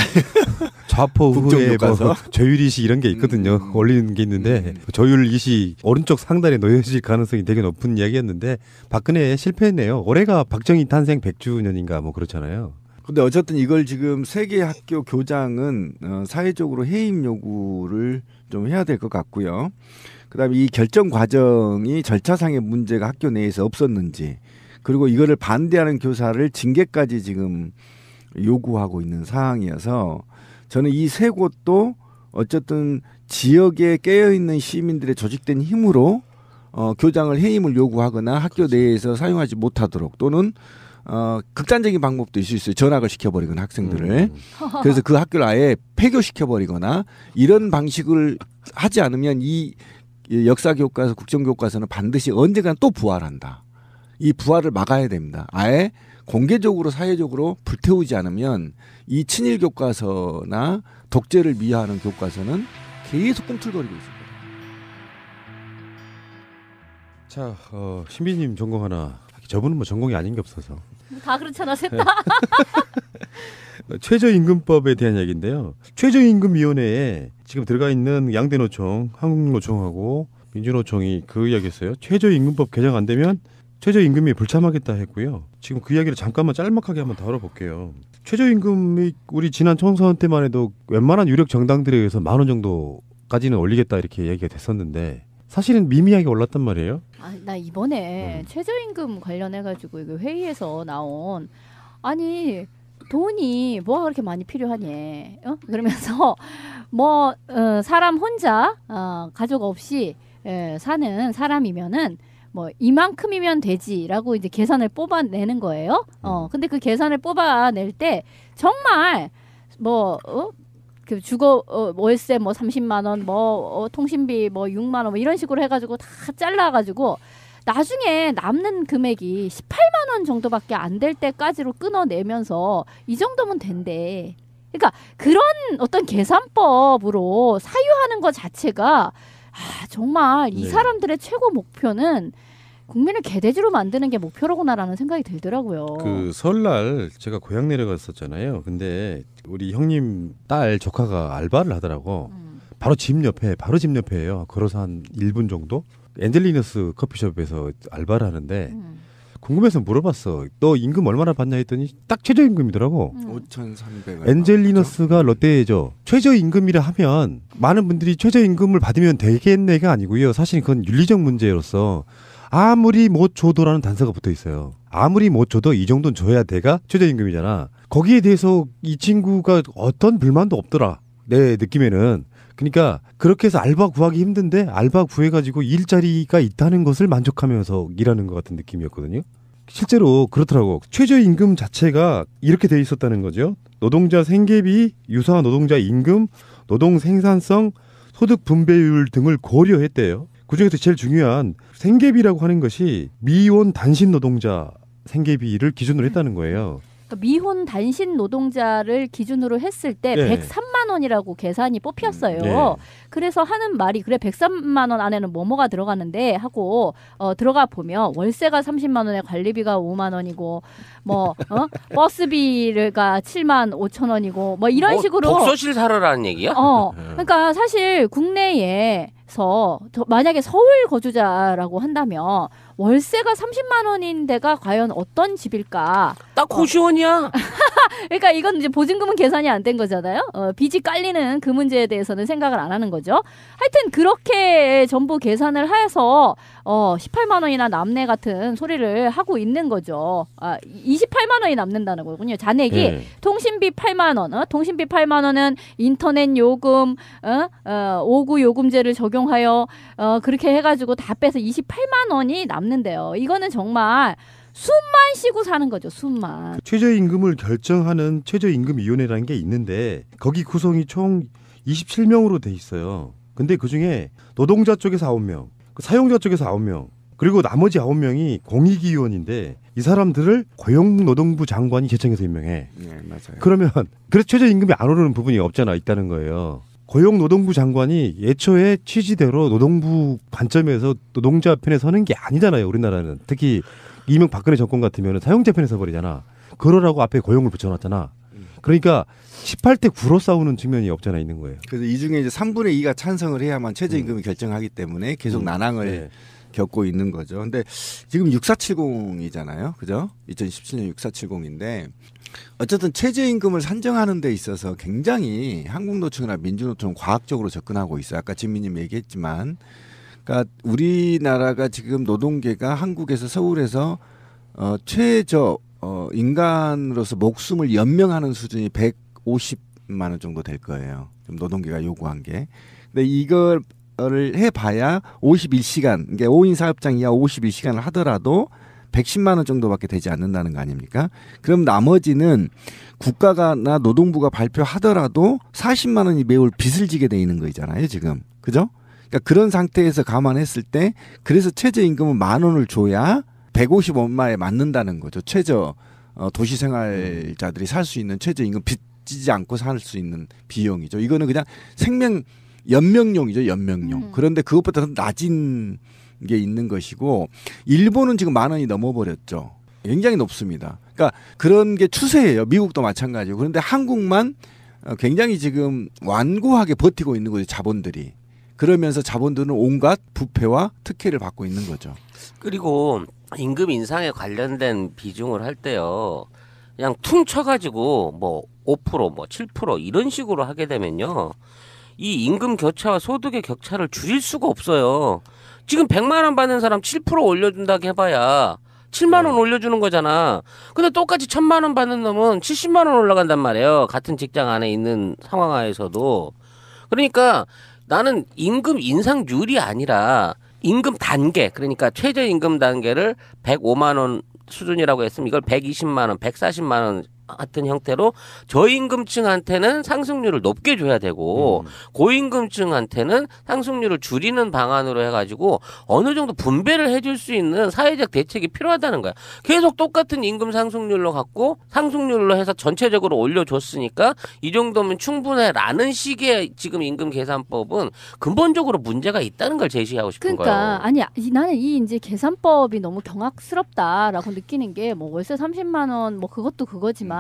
좌포 우후에 뭐 조율이시 이런 게 있거든요. 올리는 게 있는데 조율이시 오른쪽 상단에 놓여질 가능성이 되게 높은 이야기였는데 박근혜 실패했네요. 올해가 박정희 탄생 100주년인가 뭐 그렇잖아요. 근데 어쨌든 이걸 지금 세계 학교 교장은 사회적으로 해임 요구를 좀 해야 될 것 같고요. 그다음에 이 결정 과정이 절차상의 문제가 학교 내에서 없었는지 그리고 이거를 반대하는 교사를 징계까지 지금 요구하고 있는 상황이어서 저는 이 세 곳도 어쨌든 지역에 깨어있는 시민들의 조직된 힘으로 교장을 해임을 요구하거나 학교 내에서 사용하지 못하도록 또는 극단적인 방법도 있을 수 있어요. 전학을 시켜버리거나 학생들을. 그래서 그 학교를 아예 폐교시켜버리거나 이런 방식을 하지 않으면 이 역사교과서, 국정교과서는 반드시 언젠간 또 부활한다. 이 부활을 막아야 됩니다. 아예 공개적으로 사회적으로 불태우지 않으면 이 친일 교과서나 독재를 미화하는 교과서는 계속 꿈틀거리고 있습니다. 자, 신비님 전공 하나. 저분은 뭐 전공이 아닌 게 없어서. 다 그렇잖아, 셋 다. 최저임금법에 대한 얘기인데요. 최저임금위원회에 지금 들어가 있는 양대노총, 한국노총하고 민주노총이 그 이야기했어요. 최저임금법 개정 안 되면 최저임금이 불참하겠다 했고요. 지금 그 이야기를 잠깐만 짤막하게 한번 다뤄볼게요. 최저임금이 우리 지난 총선 때만 해도 웬만한 유력 정당들에 의해서 10,000원 정도까지는 올리겠다 이렇게 얘기가 됐었는데 사실은 미미하게 올랐단 말이에요. 나 이번에 최저임금 관련해가지고 이거 회의에서 나온 아니 돈이 뭐가 그렇게 많이 필요하니? 그러면서 뭐 사람 혼자 가족 없이 사는 사람이면은 뭐 이만큼이면 되지라고 이제 계산을 뽑아내는 거예요. 근데 그 계산을 뽑아낼 때 정말 뭐 그 주거 월세 뭐 30만 원, 뭐 통신비 뭐 6만 원 뭐 이런 식으로 해가지고 다 잘라가지고 나중에 남는 금액이 18만 원 정도밖에 안 될 때까지로 끊어내면서 이 정도면 된대. 그러니까 그런 어떤 계산법으로 사유하는 것 자체가 정말 이 사람들의 최고 목표는 국민을 개돼지로 만드는 게 목표로구나라는 생각이 들더라고요. 그 설날 제가 고향 내려갔었잖아요. 근데 우리 형님 딸 조카가 알바를 하더라고. 바로 집 옆에예요. 걸어서 한 1분 정도. 엔젤리너스 커피숍에서 알바를 하는데 궁금해서 물어봤어. 너 임금 얼마나 받냐 했더니 딱 최저임금이더라고. 5,300원. 엔젤리너스가 롯데죠. 최저임금이라 하면 많은 분들이 최저임금을 받으면 되겠네가 아니고요. 사실 그건 윤리적 문제로서 아무리 못 줘도라는 단서가 붙어 있어요. 아무리 못 줘도 이 정도는 줘야 돼가 최저임금이잖아. 거기에 대해서 이 친구가 어떤 불만도 없더라. 내 느낌에는. 그러니까 그렇게 해서 알바 구하기 힘든데 알바 구해가지고 일자리가 있다는 것을 만족하면서 일하는 것 같은 느낌이었거든요. 실제로 그렇더라고. 최저임금 자체가 이렇게 돼 있었다는 거죠. 노동자 생계비, 유사한 노동자 임금, 노동 생산성, 소득 분배율 등을 고려했대요. 그중에서 제일 중요한 생계비라고 하는 것이 미혼 단신 노동자 생계비를 기준으로 했다는 거예요. 그러니까 미혼 단신 노동자를 기준으로 했을 때 103만 원이라고 계산이 뽑혔어요. 그래서 하는 말이 그래 103만 원 안에는 뭐뭐가 들어가는데 하고 들어가 보면 월세가 30만 원에 관리비가 5만 원이고 뭐 버스비가 7만 5천 원이고 뭐 이런 식으로 독서실 사러라는 얘기야? 그러니까 사실 국내에서 만약에 서울 거주자라고 한다면 월세가 30만 원인 데가 과연 어떤 집일까? 딱 고시원이야. 그러니까 이건 이제 보증금은 계산이 안 된 거잖아요. 빚이 깔리는 그 문제에 대해서는 생각을 안 하는 거죠. 하여튼 그렇게 전부 계산을 해서 18만 원이나 남네 같은 소리를 하고 있는 거죠. 28만 원이 남는다는 거군요. 잔액이 통신비 8만 원, 통신비 8만 원은 인터넷 요금, 5구 요금제를 적용하여 그렇게 해가지고 다 빼서 28만 원이 남는데요. 이거는 정말 숨만 쉬고 사는 거죠. 숨만. 최저임금을 결정하는 최저임금위원회라는 게 있는데 거기 구성이 총 27명으로 돼 있어요. 근데 그중에 노동자 쪽에서 9명, 사용자 쪽에서 9명, 그리고 나머지 9명이 공익위원인데 이 사람들을 고용노동부 장관이 제청해서 임명해. 네, 맞아요. 그러면 그래서 최저임금이 안 오르는 부분이 있다는 거예요. 고용노동부 장관이 애초에 취지대로 노동부 관점에서 노동자 편에 서는 게 아니잖아요. 우리나라는. 특히 이명박근혜 정권 같으면 사용자 편에 서버리잖아. 그러라고 앞에 고용을 붙여놨잖아. 그러니까 18대 9로 싸우는 측면이 없잖아 있는 거예요. 그래서 이 중에 이제 3분의 2가 찬성을 해야만 최저임금을 결정하기 때문에 계속 난항을 겪고 있는 거죠. 근데 지금 6470이잖아요. 그죠? 2017년 6470인데 어쨌든 최저임금을 산정하는 데 있어서 굉장히 한국노총이나 민주노총은 과학적으로 접근하고 있어요. 아까 진미님 얘기했지만 그러니까 우리나라가 지금 노동계가 한국에서 서울에서 최저 인간으로서 목숨을 연명하는 수준이 150만 원 정도 될 거예요. 좀 노동계가 요구한 게. 근데 이거를 해봐야 51시간, 그러니까 5인 사업장 이하 51시간을 하더라도 110만 원 정도밖에 되지 않는다는 거 아닙니까? 그럼 나머지는 국가나 노동부가 발표하더라도 40만 원이 매월 빚을 지게 돼 있는 거잖아요, 지금. 그죠? 그러니까 그런 상태에서 감안했을 때 그래서 최저임금은 10,000원을 줘야 150원마에 맞는다는 거죠. 도시생활자들이 살 수 있는 최저임금 빚지지 않고 살 수 있는 비용이죠. 이거는 그냥 연명용이죠. 연명용. 그런데 그것보다 더 낮은 게 있는 것이고 일본은 지금 10,000원이 넘어버렸죠. 굉장히 높습니다. 그러니까 그런 게 추세예요. 미국도 마찬가지고. 그런데 한국만 굉장히 지금 완고하게 버티고 있는 거죠. 자본들이. 그러면서 자본들은 온갖 부패와 특혜를 받고 있는 거죠. 그리고 임금 인상에 관련된 비중을 할 때요. 그냥 퉁 쳐가지고 뭐 5%, 뭐 7% 이런 식으로 하게 되면요. 이 임금 격차와 소득의 격차를 줄일 수가 없어요. 지금 100만 원 받는 사람 7% 올려준다고 해봐야 7만 원 올려주는 거잖아. 근데 똑같이 1,000만 원 받는 놈은 70만 원 올라간단 말이에요. 같은 직장 안에 있는 상황 하에서도. 그러니까 나는 임금 인상률이 아니라 임금 단계, 그러니까 최저임금 단계를 105만 원 수준이라고 했으면 이걸 120만 원, 140만 원 같은 형태로 저임금층한테는 상승률을 높게 줘야 되고 고임금층한테는 상승률을 줄이는 방안으로 해가지고 어느 정도 분배를 해줄 수 있는 사회적 대책이 필요하다는 거야. 계속 똑같은 임금 상승률로 갖고 상승률로 해서 전체적으로 올려줬으니까 이 정도면 충분해라는 식의 지금 임금 계산법은 근본적으로 문제가 있다는 걸 제시하고 싶은 거예요. 그러니까 아니 나는 이 이제 계산법이 너무 경악스럽다라고 느끼는 게 뭐 월세 30만 원 뭐 그것도 그거지만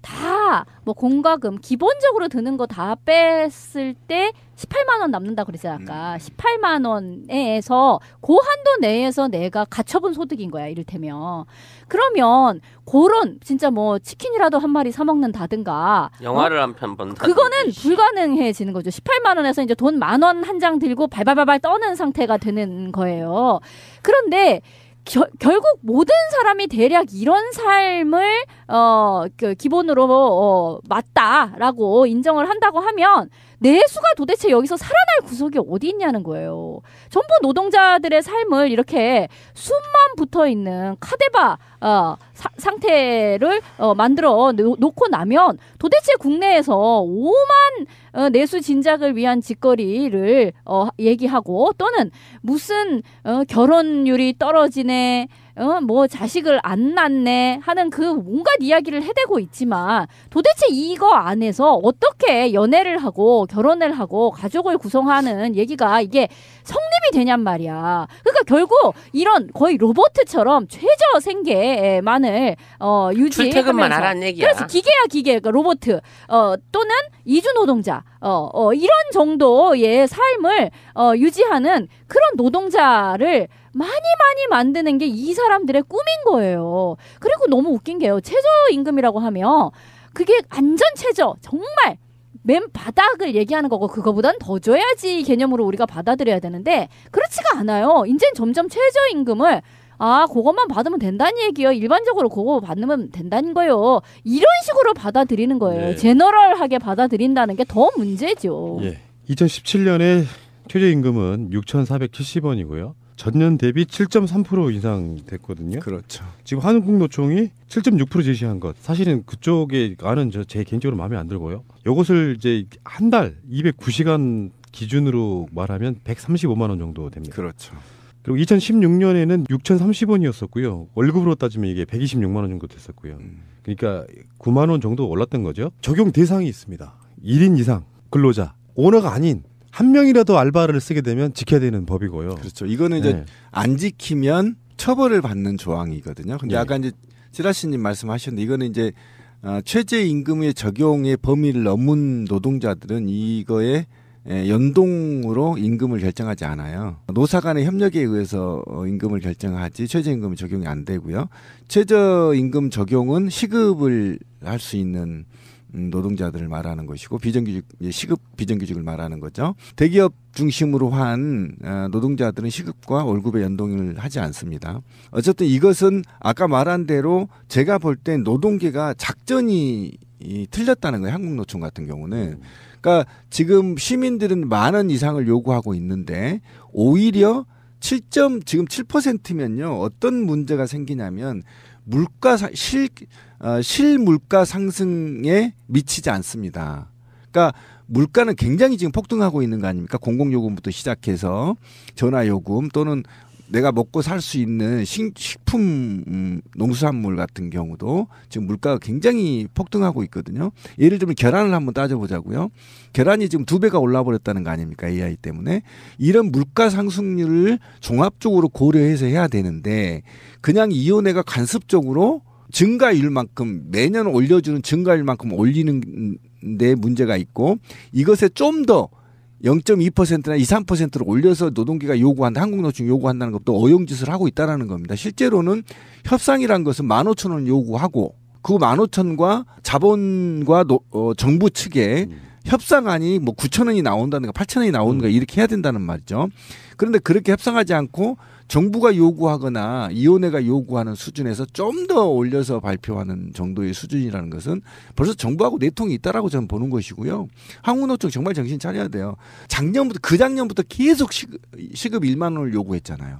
다 뭐 공과금 기본적으로 드는 거 다 뺐을 때 18만 원 남는다 그랬어요 아까. 18만 원에서 그 한도 내에서 내가 갖춰본 소득인 거야 이를테면. 그러면 그런 진짜 뭐 치킨이라도 한 마리 사 먹는다든가 영화를 한 편 본다. 그거는 불가능해지는 거죠. 18만 원에서 이제 돈 10,000원 한 장 들고 발발발발 떠는 상태가 되는 거예요. 그런데 결국 모든 사람이 대략 이런 삶을 기본으로 맞다라고 인정을 한다고 하면 내수가 도대체 여기서 살아날 구석이 어디 있냐는 거예요. 전부 노동자들의 삶을 이렇게 숨만 붙어 있는 카데바 상태를 만들어 놓고 나면 도대체 국내에서 5만 내수 진작을 위한 짓거리를 얘기하고 또는 무슨 결혼율이 떨어지네 뭐 자식을 안 낳네 하는 그 온갖 이야기를 해대고 있지만 도대체 이거 안에서 어떻게 연애를 하고 결혼을 하고 가족을 구성하는 얘기가 이게 성립이 되냔 말이야. 그러니까 결국 이런 거의 로봇처럼 최저 생계만을 유지하면서 출퇴근만 하라는 얘기야. 그래서 기계야 기계 그러니까 로봇 또는 이주 노동자 이런 정도의 삶을 유지하는 그런 노동자를 많이 만드는 게 이 사람들의 꿈인 거예요. 그리고 너무 웃긴 게요. 최저임금이라고 하면 그게 안전 최저 정말 맨 바닥을 얘기하는 거고 그거보단 더 줘야지 개념으로 우리가 받아들여야 되는데 그렇지가 않아요. 이제는 점점 최저임금을 그것만 받으면 된다는 얘기예요. 일반적으로 그거 받으면 된다는 거예요. 이런 식으로 받아들이는 거예요. 네. 제너럴하게 받아들인다는 게 더 문제죠. 예. 2017년에 최저임금은 6,470원이고요. 전년 대비 7.3% 인상됐거든요. 그렇죠. 지금 한국노총이 7.6% 제시한 것 사실은 그쪽에 가는 제 개인적으로 마음에 안 들고요. 이것을 이제 한 달 209시간 기준으로 말하면 135만 원 정도 됩니다. 그렇죠. 그리고 2016년에는 6,030원이었었고요. 월급으로 따지면 이게 126만 원 정도 됐었고요. 그러니까 9만 원 정도 올랐던 거죠. 적용 대상이 있습니다. 1인 이상 근로자, 오너가 아닌 한 명이라도 알바를 쓰게 되면 지켜야 되는 법이고요. 그렇죠. 이거는 이제 안 지키면 처벌을 받는 조항이거든요. 근데 아까 이제 지라시님 말씀하셨는데 이거는 이제 최저임금의 적용의 범위를 넘은 노동자들은 이거에 연동으로 임금을 결정하지 않아요. 노사 간의 협력에 의해서 임금을 결정하지 최저임금이 적용이 안 되고요. 최저임금 적용은 시급을 할 수 있는 노동자들을 말하는 것이고 시급 비정규직을 말하는 거죠. 대기업 중심으로 한 노동자들은 시급과 월급의 연동을 하지 않습니다. 어쨌든 이것은 아까 말한 대로 제가 볼 땐 노동계가 작전이 틀렸다는 거예요. 한국노총 같은 경우는. 그러니까 지금 시민들은 10,000원 이상을 요구하고 있는데 오히려 지금 7%면요. 어떤 문제가 생기냐면 실물가 상승에 미치지 않습니다. 그러니까 물가는 굉장히 지금 폭등하고 있는 거 아닙니까? 공공요금부터 시작해서 전화요금 또는 내가 먹고 살 수 있는 식품, 농수산물 같은 경우도 지금 물가가 굉장히 폭등하고 있거든요. 예를 들면 계란을 한번 따져보자고요. 계란이 지금 2배가 올라버렸다는 거 아닙니까? AI 때문에. 이런 물가 상승률을 종합적으로 고려해서 해야 되는데 그냥 이원회가 간섭적으로 증가율만큼 매년 올려주는 증가율만큼 올리는 데 문제가 있고 이것에 좀 더 0.2%나 2, 3%를 올려서 노동계가 요구한다. 한국노총이 요구한다는 것도 어용짓을 하고 있다는 겁니다. 실제로는 협상이란 것은 15,000원 요구하고 그 15,000원과 자본과 정부 측에 협상안이 뭐 9,000원이 나온다든가 8,000원이 나오는가 이렇게 해야 된다는 말이죠. 그런데 그렇게 협상하지 않고 정부가 요구하거나 이원회가 요구하는 수준에서 좀 더 올려서 발표하는 정도의 수준이라는 것은 벌써 정부하고 내통이 있다라고 저는 보는 것이고요. 한국노총 정말 정신 차려야 돼요. 그작년부터 계속 시급 1만 원을 요구했잖아요.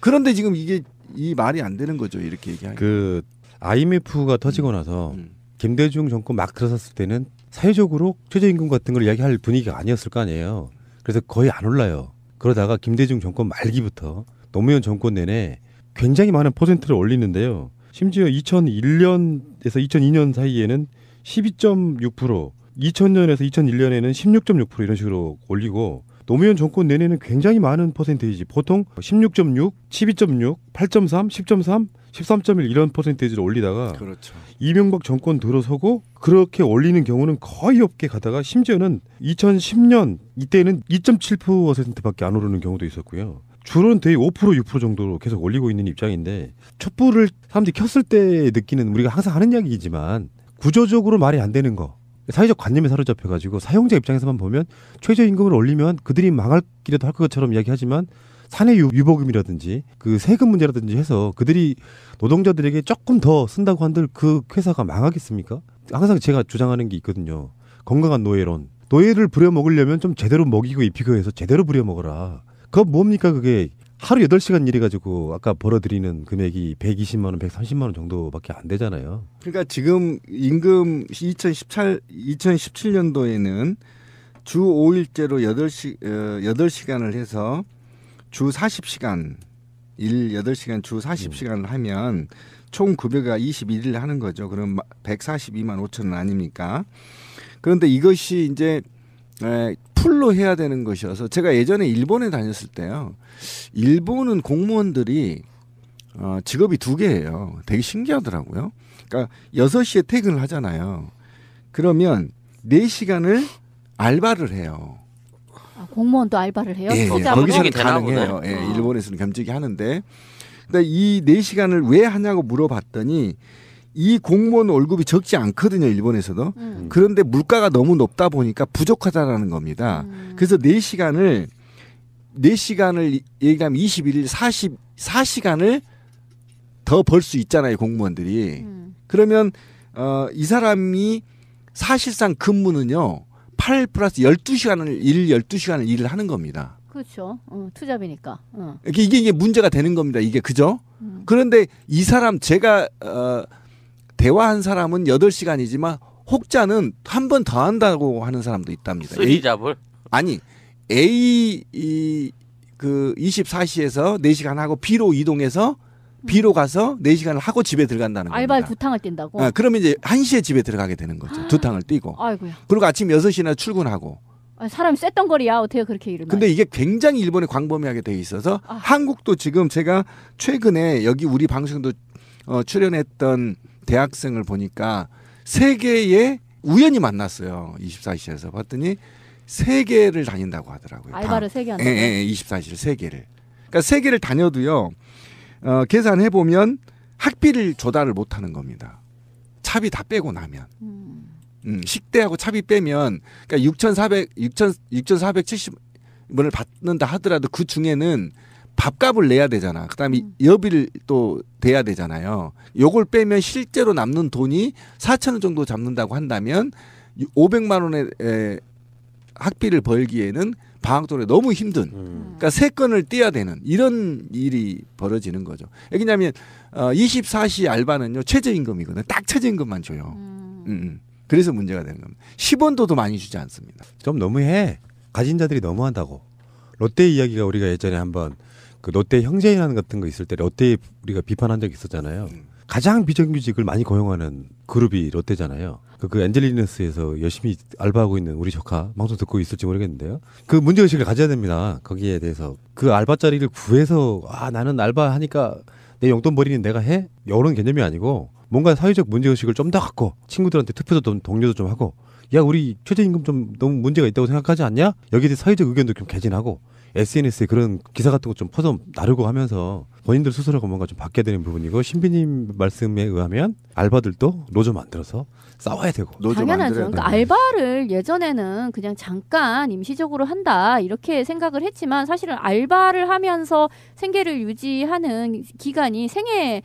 그런데 지금 이게 이 말이 안 되는 거죠. 이렇게 얘기하니까. 그 IMF가 터지고 나서 김대중 정권 막 들어섰을 때는 사회적으로 최저임금 같은 걸 이야기할 분위기가 아니었을 거 아니에요. 그래서 거의 안 올라요. 그러다가 김대중 정권 말기부터 노무현 정권 내내 굉장히 많은 퍼센트를 올리는데요. 심지어 2001년에서 2002년 사이에는 12.6%, 2000년에서 2001년에는 16.6% 이런 식으로 올리고 노무현 정권 내내는 굉장히 많은 퍼센테이지 보통 16.6, 12.6, 8.3, 10.3, 13.1 이런 퍼센테이지를 올리다가 그렇죠. 이명박 정권 들어서고 그렇게 올리는 경우는 거의 없게 가다가 심지어는 2010년 이때는 2.7%밖에 안 오르는 경우도 있었고요. 주로는 대개 5%, 6% 정도로 계속 올리고 있는 입장인데 촛불을 사람들이 켰을 때 느끼는 우리가 항상 하는 이야기이지만 구조적으로 말이 안 되는 거. 사회적 관념에 사로잡혀가지고 사용자 입장에서만 보면 최저임금을 올리면 그들이 망할 길에도 할 것처럼 이야기하지만 사내 유보금이라든지 그 세금 문제라든지 해서 그들이 노동자들에게 조금 더 쓴다고 한들 그 회사가 망하겠습니까? 항상 제가 주장하는 게 있거든요. 건강한 노예론. 노예를 부려먹으려면 좀 제대로 먹이고 입히고 해서 제대로 부려먹어라. 그거 뭡니까 그게. 하루 8시간 일해가지고 아까 벌어들이는 금액이 120만 원, 130만 원 정도밖에 안 되잖아요. 그러니까 지금 임금 2017년도에는 주 5일제로 8시간을 해서 주 40시간, 일 8시간 주 40시간을 하면 총 급여가 21일 하는 거죠. 그럼 142만 5천 원 아닙니까? 그런데 이것이 이제 풀로 해야 되는 것이어서 제가 예전에 일본에 다녔을 때요. 일본은 공무원들이 직업이 2개예요. 되게 신기하더라고요. 그러니까 6시에 퇴근을 하잖아요. 그러면 4시간을 알바를 해요. 아, 공무원도 알바를 해요? 예, 거기서는 가능해요. 예, 일본에서는 겸직이 하는데 근데 이 4시간을 왜 하냐고 물어봤더니 이 공무원 월급이 적지 않거든요. 일본에서도. 그런데 물가가 너무 높다 보니까 부족하다라는 겁니다. 그래서 4시간을 얘기하면 21일 44시간을 더 벌 수 있잖아요. 공무원들이. 그러면 이 사람이 사실상 근무는요. 8 플러스 12시간을 일을 하는 겁니다. 그렇죠. 투잡이니까. 이게 문제가 되는 겁니다. 이게 그죠? 그런데 이 사람 제가 대화한 사람은 8시간이지만 혹자는 한 번 더 한다고 하는 사람도 있답니다. 쓰리잡을? 아니 A 그 24시에서 4시간 하고 B로 이동해서 B로 가서 4시간을 하고 집에 들어간다는 겁니다. 알바를 2탕을 뛴다고? 그러면 이제 1시에 집에 들어가게 되는 거죠. 2탕을 뛰고. 아이고야. 그리고 아침 6시나 출근하고. 사람이 셌던 거리야. 어떻게 그렇게 일을 근데 이게 굉장히 일본에 광범위하게 돼 있어서 한국도 지금 제가 최근에 여기 우리 방송도 출연했던 대학생을 보니까 3개의 우연히 만났어요. 24시에서 봤더니 3개를 다닌다고 하더라고요. 알바를 3개 한다고? 예, 24시를 3개를. 그러니까 3개를 다녀도요. 계산해 보면 학비를 조달을 못 하는 겁니다. 차비 다 빼고 나면. 식대하고 차비 빼면 그러니까 6,470원을 받는다 하더라도 그 중에는 밥값을 내야 되잖아. 그다음에 여비를 또 대야 되잖아요. 요걸 빼면 실제로 남는 돈이 4,000원 정도 잡는다고 한다면 500만 원의 학비를 벌기에는 방학도래 너무 힘든 그러니까 세 건을 떼야 되는 이런 일이 벌어지는 거죠. 왜냐하면 24시 알바는요 최저임금이거든요. 딱 최저임금만 줘요. 그래서 문제가 되는 겁니다. 10원도 더 많이 주지 않습니다. 좀 너무해. 가진 자들이 너무한다고. 롯데 이야기가 우리가 예전에 한번 그 롯데 형제인 같은 거 있을 때 롯데 우리가 비판한 적이 있었잖아요. 가장 비정규직을 많이 고용하는 그룹이 롯데잖아요. 그 엔젤리너스에서 열심히 알바하고 있는 우리 조카 방송 듣고 있을지 모르겠는데요. 그 문제의식을 가져야 됩니다. 거기에 대해서 그 알바 자리를 구해서 나는 알바하니까 내 용돈 벌이는 내가 해? 이런 개념이 아니고 뭔가 사회적 문제의식을 좀 더 갖고 친구들한테 투표도 좀 독려도 좀 하고 야 우리 최저임금 좀 너무 문제가 있다고 생각하지 않냐? 여기에 대해 사회적 의견도 좀 개진하고 SNS에 그런 기사 같은 거 좀 퍼서 나르고 하면서 본인들 스스로가 뭔가 좀 바뀌어야 되는 부분이고 신비님 말씀에 의하면 알바들도 노조 만들어서 싸워야 되고 당연하죠. 그러니까 알바를 예전에는 그냥 잠깐 임시적으로 한다 이렇게 생각을 했지만 사실은 알바를 하면서 생계를 유지하는 기간이 생애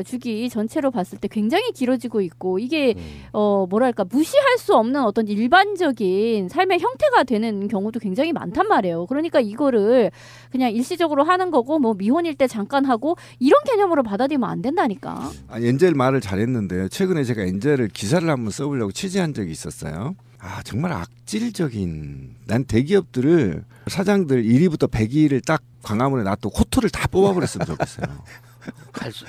주기 전체로 봤을 때 굉장히 길어지고 있고 이게 뭐랄까 무시할 수 없는 어떤 일반적인 삶의 형태가 되는 경우도 굉장히 많단 말이에요. 그러니까 이거를 그냥 일시적으로 하는 거고 뭐 미혼일 때 잠깐 하고 이런 개념으로 받아들이면 안 된다니까. 엔젤 말을 잘했는데요. 최근에 제가 엔젤을 기사를 한번 써보려고 취재한 적이 있었어요. 정말 악질적인 난 대기업들을 사장들 1위부터 100위를 딱 광화문에 놔두고 호텔을 다 뽑아버렸으면 좋겠어요.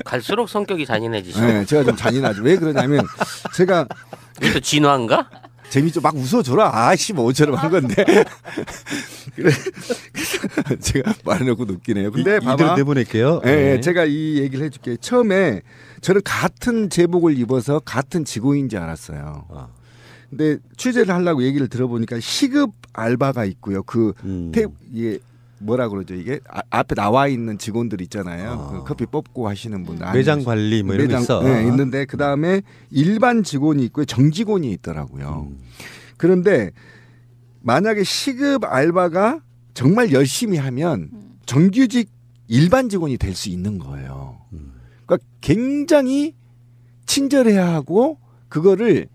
갈수록 성격이 잔인해지죠. 네, 제가 좀 잔인하죠. 왜 그러냐면 제가 이것도 진화인가? 재미좀 막 웃어줘라. 뭐처럼 한 건데. 그래 제가 말해놓고 웃기네요. 근데 이대로 내보낼게요. 네, 제가 이 얘기를 해줄게요. 처음에 저는 같은 제복을 입어서 같은 직원인지 알았어요. 근데 취재를 하려고 얘기를 들어보니까 시급 알바가 있고요. 이게 뭐라 그러죠? 이게 앞에 나와 있는 직원들 있잖아요. 그 커피 뽑고 하시는 분. 매장 관리 뭐 이런 거 있어. 네, 있는데 그 다음에 일반 직원이 있고요. 정직원이 있더라고요. 그런데 만약에 시급 알바가 정말 열심히 하면 정규직 일반 직원이 될 수 있는 거예요. 그러니까 굉장히 친절해야 하고 그거를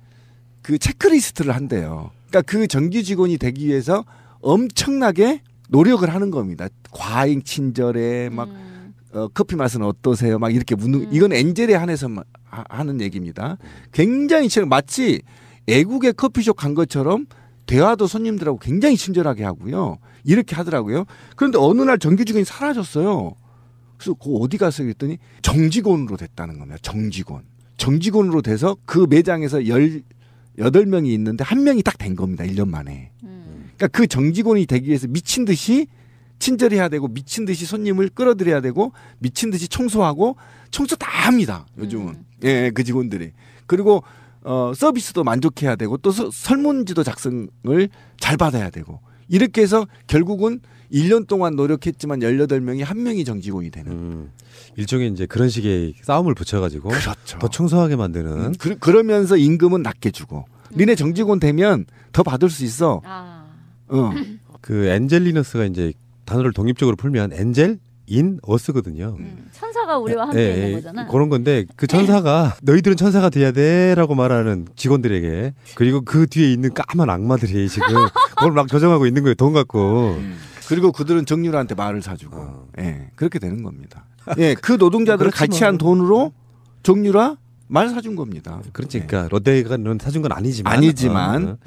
그 체크리스트를 한대요. 그러니까 그 정규 직원이 되기 위해서 엄청나게 노력을 하는 겁니다. 과잉 친절해 막 커피 맛은 어떠세요? 막 이렇게 묻는 이건 엔젤에 한해서 하는 얘기입니다. 굉장히 마치 애국의 커피숍 간 것처럼 대화도 손님들하고 굉장히 친절하게 하고요. 이렇게 하더라고요. 그런데 어느 날 정규직원이 사라졌어요. 그래서 어디 가서 그랬더니 정직원으로 됐다는 겁니다. 정직원으로 돼서 그 매장에서 18명이 있는데 한 명이 딱 된 겁니다. 1년 만에. 그러니까 그 정직원이 되기 위해서 미친 듯이 친절해야 되고 미친 듯이 손님을 끌어들여야 되고 미친 듯이 청소하고 청소 다 합니다. 요즘은. 예, 그 직원들이. 그리고 서비스도 만족해야 되고 또 설문지도 작성을 잘 받아야 되고 이렇게 해서 결국은 1년 동안 노력했지만 18명이 한 명이 정직원이 되는. 일종의 이제 그런 식의 싸움을 붙여가지고 그렇죠. 더 청소하게 만드는. 그러면서 임금은 낮게 주고 니네 정직원 되면 더 받을 수 있어. 그 엔젤리너스가 이제 단어를 독립적으로 풀면 엔젤 인 어스거든요. 천사가 우리와 함께 있는 거잖아. 그런 건데 그 천사가 너희들은 천사가 돼야 돼라고 말하는 직원들에게 그리고 그 뒤에 있는 까만 악마들이 지금 그걸 막 조정하고 있는 거예요. 돈 갖고. 그리고 그들은 정유라한테 말을 사주고. 예, 그렇게 되는 겁니다. 예, 그 노동자들을 같이 한 돈으로 정유라 말 사준 겁니다. 그렇지. 그러니까 롯데가 사준 건 아니지만.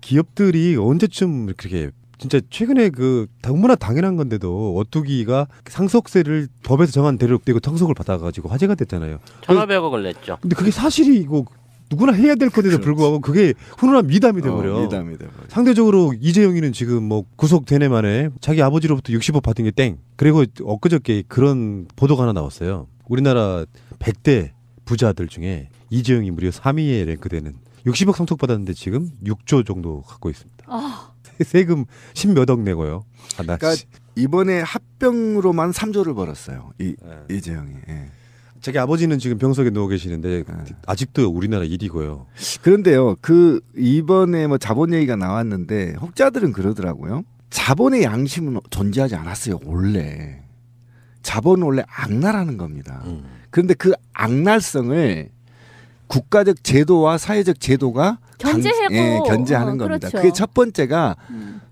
기업들이 언제쯤 그렇게 진짜 최근에 그 너무나 당연한 건데도 오뚜기가 상속세를 법에서 정한 대로 떼고 통속을 받아가지고 화제가 됐잖아요. 1,500억을 냈죠. 근데 그게 사실이고 누구나 해야 될 건데도 불구하고 그게 훈훈한 미담이 돼버려. 미담이 돼버려. 상대적으로 이재용이는 지금 뭐 구속되네 만에 자기 아버지로부터 60억 받은 게 땡. 그리고 엊그저께 그런 보도가 하나 나왔어요. 우리나라 100대 부자들 중에 이재용이 무려 3위에 랭크되는 60억 상속받았는데 지금 6조 정도 갖고 있습니다. 세금 10몇억 내고요. 그러니까 이번에 합병으로만 3조를 벌었어요. 이재용이. 예. 자기 아버지는 지금 병석에 누워 계시는데 아직도 우리나라 1위고요. 그런데요. 이번에 뭐 자본 얘기가 나왔는데 혹자들은 그러더라고요. 자본의 양심은 존재하지 않았어요. 원래. 자본은 원래 악랄하는 겁니다. 그런데 그 악랄성을 국가적 제도와 사회적 제도가 견제하는 겁니다. 그렇죠. 그게 첫 번째가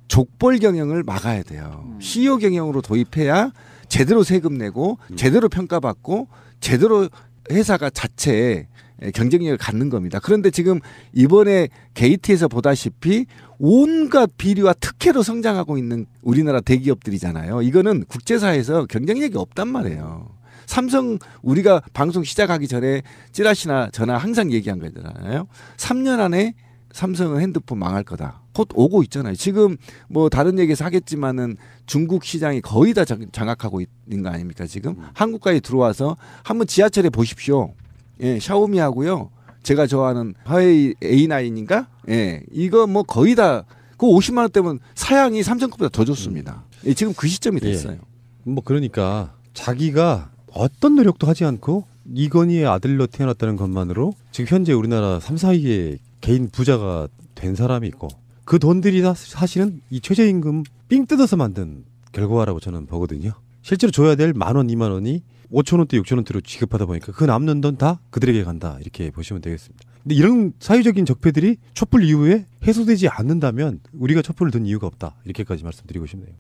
족벌 경영을 막아야 돼요. CEO 경영으로 도입해야 제대로 세금 내고 제대로 평가받고 제대로 회사가 자체에 경쟁력을 갖는 겁니다. 그런데 지금 이번에 게이트에서 보다시피 온갖 비리와 특혜로 성장하고 있는 우리나라 대기업들이잖아요. 이거는 국제사회에서 경쟁력이 없단 말이에요. 삼성 우리가 방송 시작하기 전에 찌라시나 저나 항상 얘기한 거잖아요. 3년 안에 삼성은 핸드폰 망할 거다. 곧 오고 있잖아요. 지금 뭐 다른 얘기에서 하겠지만은 중국 시장이 거의 다 장악하고 있는 거 아닙니까 지금? 한국까지 들어와서 한번 지하철에 보십시오. 예, 샤오미하고요. 제가 좋아하는 화웨이 A9인가? 예, 이거 뭐 거의 다 그 50만 원대면 사양이 삼성급보다 더 좋습니다. 예, 지금 그 시점이 됐어요. 예. 뭐 그러니까 자기가 어떤 노력도 하지 않고 이건희의 아들로 태어났다는 것만으로 지금 현재 우리나라 3, 4위의 개인 부자가 된 사람이 있고 그 돈들이 다 사실은 이 최저임금 삥 뜯어서 만든 결과라고 저는 보거든요. 실제로 줘야 될 10,000원, 20,000원이 5,000원대, 6,000원대로 지급하다 보니까 그 남는 돈 다 그들에게 간다 이렇게 보시면 되겠습니다. 근데 이런 사회적인 적폐들이 촛불 이후에 해소되지 않는다면 우리가 촛불을 든 이유가 없다 이렇게까지 말씀드리고 싶네요.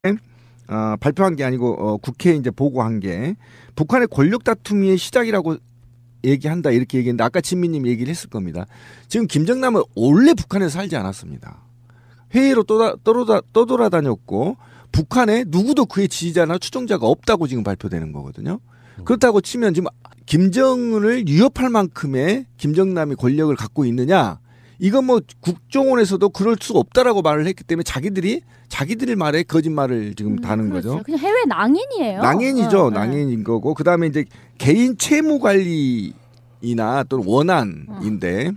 발표한 게 아니고 국회에 이제 보고한 게 북한의 권력 다툼의 시작이라고 얘기한다 이렇게 얘기했는데 아까 진미님 얘기를 했을 겁니다. 지금 김정남은 원래 북한에서 살지 않았습니다. 해외로 떠돌아다녔고 북한에 누구도 그의 지지자나 추종자가 없다고 지금 발표되는 거거든요. 그렇다고 치면 지금 김정은을 위협할 만큼의 김정남이 권력을 갖고 있느냐? 이건 뭐 국정원에서도 그럴 수가 없다라고 말을 했기 때문에 자기들의 말에 거짓말을 지금 다는 그렇죠. 거죠. 그냥 해외 낭인이에요. 낭인이죠. 낭인인 거고 그다음에 이제 개인 채무 관리이나 또는 원한인데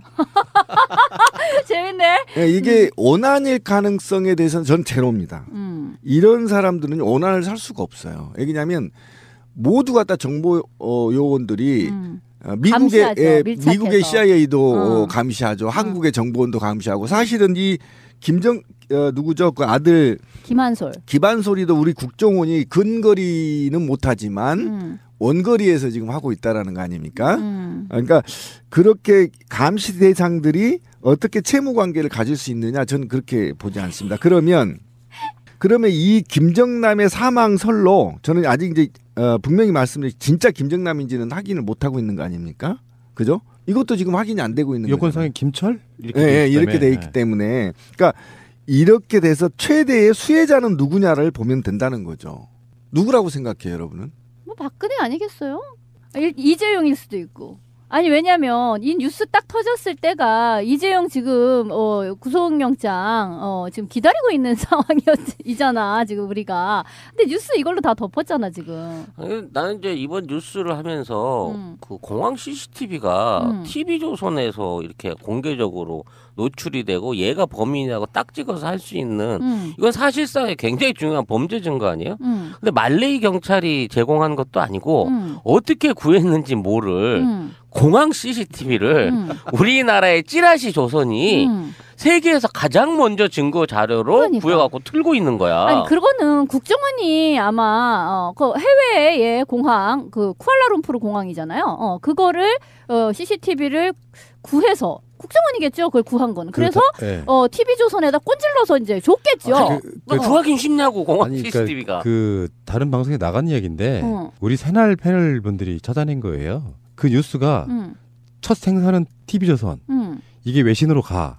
재밌네. 이게 원한일 가능성에 대해서는 전 제로입니다. 이런 사람들은 원한을 살 수가 없어요. 왜냐하면 모두가 다 정보 요원들이 미국의 CIA도 감시하죠. 한국의 정보원도 감시하고 사실은 이 누구죠? 그 아들 기반솔이도 우리 국정원이 근거리는 못하지만 원거리에서 지금 하고 있다라는 거 아닙니까? 그러니까 그렇게 감시 대상들이 어떻게 채무 관계를 가질 수 있느냐 저는 그렇게 보지 않습니다. 그러면 이 김정남의 사망설로 저는 아직 이제 분명히 말씀드린 진짜 김정남인지는 확인을 못 하고 있는 거 아닙니까? 그죠? 이것도 지금 확인이 안 되고 있는 거예요. 여권상의 김철 이렇게 돼 있기 때문에 그러니까 이렇게 돼서 최대의 수혜자는 누구냐를 보면 된다는 거죠. 누구라고 생각해요, 여러분은? 뭐 박근혜 아니겠어요? 이재용일 수도 있고. 아니 왜냐면 이 뉴스 딱 터졌을 때가 이재용 지금 구속영장 지금 기다리고 있는 상황이잖아 지금 우리가. 근데 뉴스 이걸로 다 덮었잖아 지금. 아니, 나는 이제 이번 뉴스를 하면서 그 공항 CCTV가 TV조선에서 이렇게 공개적으로 노출이 되고 얘가 범인이라고 딱 찍어서 할 수 있는 이건 사실상에 굉장히 중요한 범죄 증거 아니에요? 근데 말레이 경찰이 제공한 것도 아니고 어떻게 구했는지 모를 공항 CCTV를 우리나라의 찌라시 조선이 세계에서 가장 먼저 증거 자료로 구해갖고 틀고 있는 거야. 아니 그거는 국정원이 아마 그 해외의 공항 그 쿠알라룸푸르 공항이잖아요. 그거를 CCTV를 구해서 국정원이겠죠. 그걸 구한 건. 그래서 TV조선에다 꼰질러서 이제 줬겠죠. 구하긴 쉽냐고 공항 아니, CCTV가. 그 다른 방송에 나간 이야기인데 우리 새날 패널 분들이 찾아낸 거예요. 그 뉴스가 첫 생산은 TV조선. 이게 외신으로 가.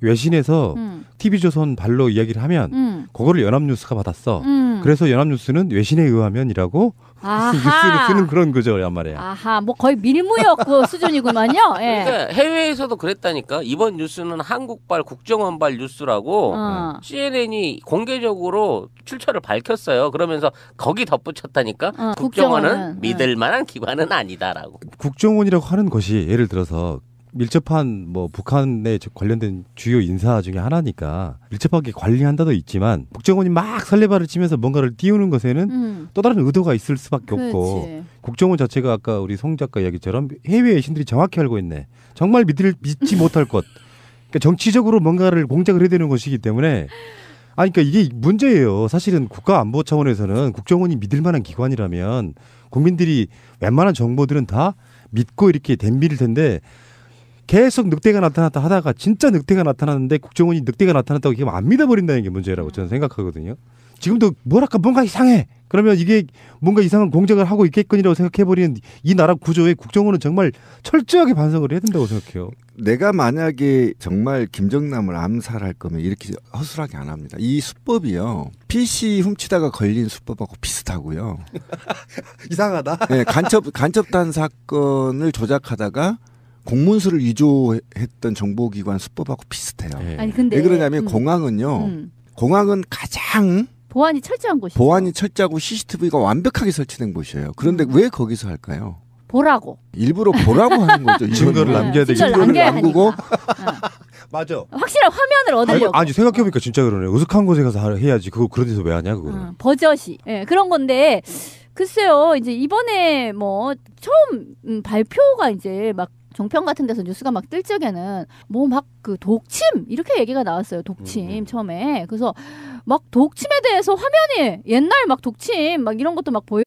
외신에서 TV조선 발로 이야기를 하면 그거를 연합뉴스가 받았어. 그래서 연합뉴스는 외신에 의하면이라고 뉴스를 쓰는 그런 거죠, 말이야. 아하, 뭐 거의 밀무역 그 수준이구만요. 예. 그러니까 해외에서도 그랬다니까. 이번 뉴스는 한국발 국정원발 뉴스라고 CNN이 공개적으로 출처를 밝혔어요. 그러면서 거기 덧붙였다니까. 국정원은 믿을 만한 기관은 아니다라고. 국정원이라고 하는 것이 예를 들어서 밀접한 뭐 북한에 관련된 주요 인사 중에 하나니까 밀접하게 관리한다도 있지만 국정원이 막 설레발을 치면서 뭔가를 띄우는 것에는 또 다른 의도가 있을 수밖에 없고 국정원 자체가 아까 우리 송 작가 이야기처럼 해외의 신들이 정확히 알고 있네. 정말 믿지 못할 것. 그러니까 정치적으로 뭔가를 공작을 해야 되는 것이기 때문에 그러니까 이게 문제예요. 사실은 국가안보 차원에서는 국정원이 믿을 만한 기관이라면 국민들이 웬만한 정보들은 다 믿고 이렇게 덤빌 텐데 계속 늑대가 나타났다 하다가 진짜 늑대가 나타났는데 국정원이 늑대가 나타났다고 이게 안 믿어버린다는 게 문제라고 저는 생각하거든요. 지금도 뭐랄까 뭔가 이상해. 그러면 이게 뭔가 이상한 공작을 하고 있겠거니라고 생각해버리는 이 나라 구조에 국정원은 정말 철저하게 반성을 해야 된다고 생각해요. 내가 만약에 정말 김정남을 암살할 거면 이렇게 허술하게 안 합니다. 이 수법이요. PC 훔치다가 걸린 수법하고 비슷하고요. 이상하다. 네, 간첩단 사건을 조작하다가 공문서를 위조했던 정보기관 수법하고 비슷해요. 네. 아니 근데 왜 그러냐면 공항은요. 공항은 가장 보안이 철저한 곳이죠. 보안이 철저하고 CCTV가 완벽하게 설치된 곳이에요. 그런데 왜 거기서 할까요? 보라고. 일부러 보라고 하는 거죠. 증거를 남겨야 되기 증거를 때문에. 남겨야 남기고 맞아. 확실한 화면을 얻으려고. 아니 생각해보니까 진짜 그러네. 으슥한 곳에 가서 해야지. 그거 그런 데서 왜 하냐 그거는. 버젓이. 예, 그런 건데 글쎄요. 이제 이번에 뭐 처음 발표가 이제 막 종편 같은 데서 뉴스가 막 뜰 적에는 뭐 막 그 독침 이렇게 얘기가 나왔어요. 독침 처음에. 그래서 막 독침에 대해서 화면이 옛날 막 독침 막 이런 것도 막 보여.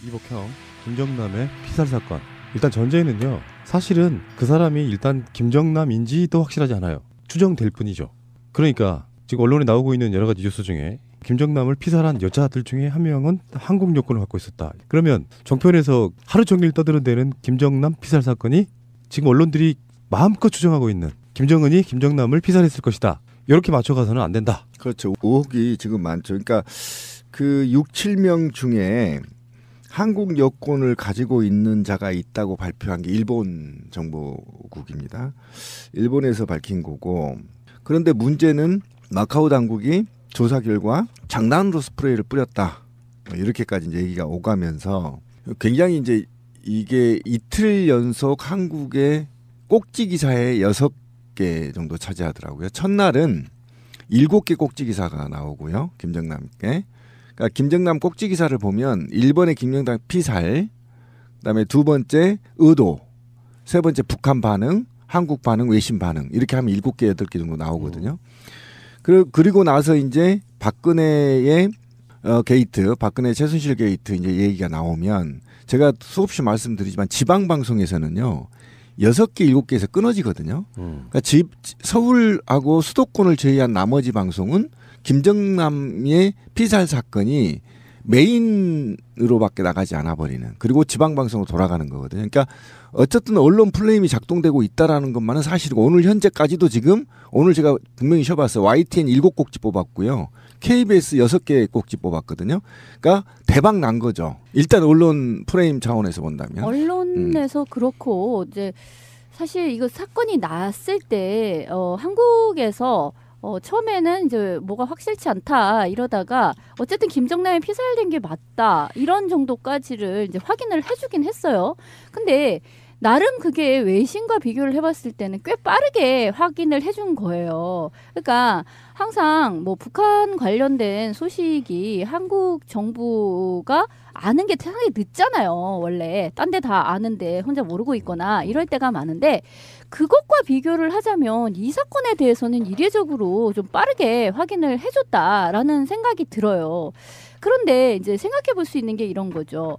이복형 김정남의 피살 사건. 일단 전제는요. 사실은 그 사람이 일단 김정남인지도 확실하지 않아요. 추정될 뿐이죠. 그러니까 지금 언론에 나오고 있는 여러 가지 뉴스 중에 김정남을 피살한 여자들 중에 한 명은 한국 여권을 갖고 있었다. 그러면 정편에서 하루 종일 떠드는 김정남 피살 사건이 지금 언론들이 마음껏 추정하고 있는 김정은이 김정남을 피살했을 것이다. 이렇게 맞춰가서는 안 된다. 그렇죠. 의혹이 지금 많죠. 그러니까 그 6, 7명 중에 한국 여권을 가지고 있는 자가 있다고 발표한 게 일본 정보국입니다. 일본에서 밝힌 거고. 그런데 문제는 마카오 당국이 조사 결과 장난으로 스프레이를 뿌렸다. 이렇게까지 이제 얘기가 오가면서 굉장히 이제 이게 이틀 연속 한국의 꼭지 기사에 6개 정도 차지하더라고요. 첫날은 7개 꼭지 기사가 나오고요. 김정남께. 그러니까 김정남 꼭지 기사를 보면 1번에 김정남 피살, 그다음에 2번째 의도, 3번째 북한 반응, 한국 반응, 외신 반응 이렇게 하면 7개, 8개 정도 나오거든요. 그리고 나서 이제 박근혜의 게이트, 박근혜 최순실 게이트 이제 얘기가 나오면 제가 수없이 말씀드리지만 지방 방송에서는요 6개, 7개에서 끊어지거든요. 그러니까 서울하고 수도권을 제외한 나머지 방송은 김정남의 피살 사건이 메인으로밖에 나가지 않아 버리는 그리고 지방 방송으로 돌아가는 거거든요. 그러니까 어쨌든 언론 플레임이 작동되고 있다라는 것만은 사실이고 오늘 현재까지도 지금 오늘 제가 분명히 쉬어봤어요. YTN 7꼭지 뽑았고요. KBS 6개 꼭지 뽑았거든요. 그러니까 대박 난 거죠. 일단 언론 프레임 차원에서 본다면. 언론에서 그렇고 이제 사실 이거 사건이 났을 때 한국에서 처음에는 이제 뭐가 확실치 않다 이러다가 어쨌든 김정남이 피살된 게 맞다 이런 정도까지를 이제 확인을 해주긴 했어요. 근데 나름 그게 외신과 비교를 해봤을 때는 꽤 빠르게 확인을 해준 거예요. 그러니까 항상 뭐 북한 관련된 소식이 한국 정부가 아는 게 상당히 늦잖아요. 원래 딴 데 다 아는데 혼자 모르고 있거나 이럴 때가 많은데 그것과 비교를 하자면 이 사건에 대해서는 이례적으로 좀 빠르게 확인을 해줬다라는 생각이 들어요. 그런데 이제 생각해 볼 수 있는 게 이런 거죠.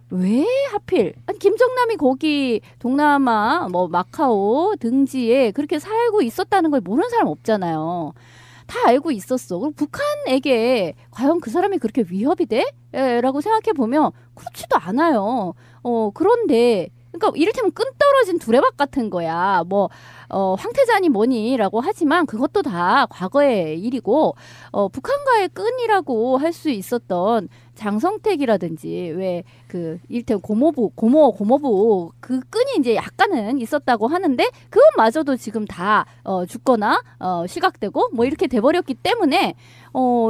왜 하필 아니, 김정남이 거기 동남아 뭐 마카오 등지에 그렇게 살고 있었다는 걸 모르는 사람 없잖아요. 다 알고 있었어. 그럼 북한에게 과연 그 사람이 그렇게 위협이 돼? 라고 생각해 보면 그렇지도 않아요. 그런데 그러니까 이를테면 끈 떨어진 두레박 같은 거야. 뭐 황태자니 뭐니라고 하지만 그것도 다 과거의 일이고 북한과의 끈이라고 할 수 있었던 장성택이라든지 왜 그 이를테면 고모부 그 끈이 이제 약간은 있었다고 하는데 그것마저도 지금 다 죽거나 시각되고 뭐 이렇게 돼버렸기 때문에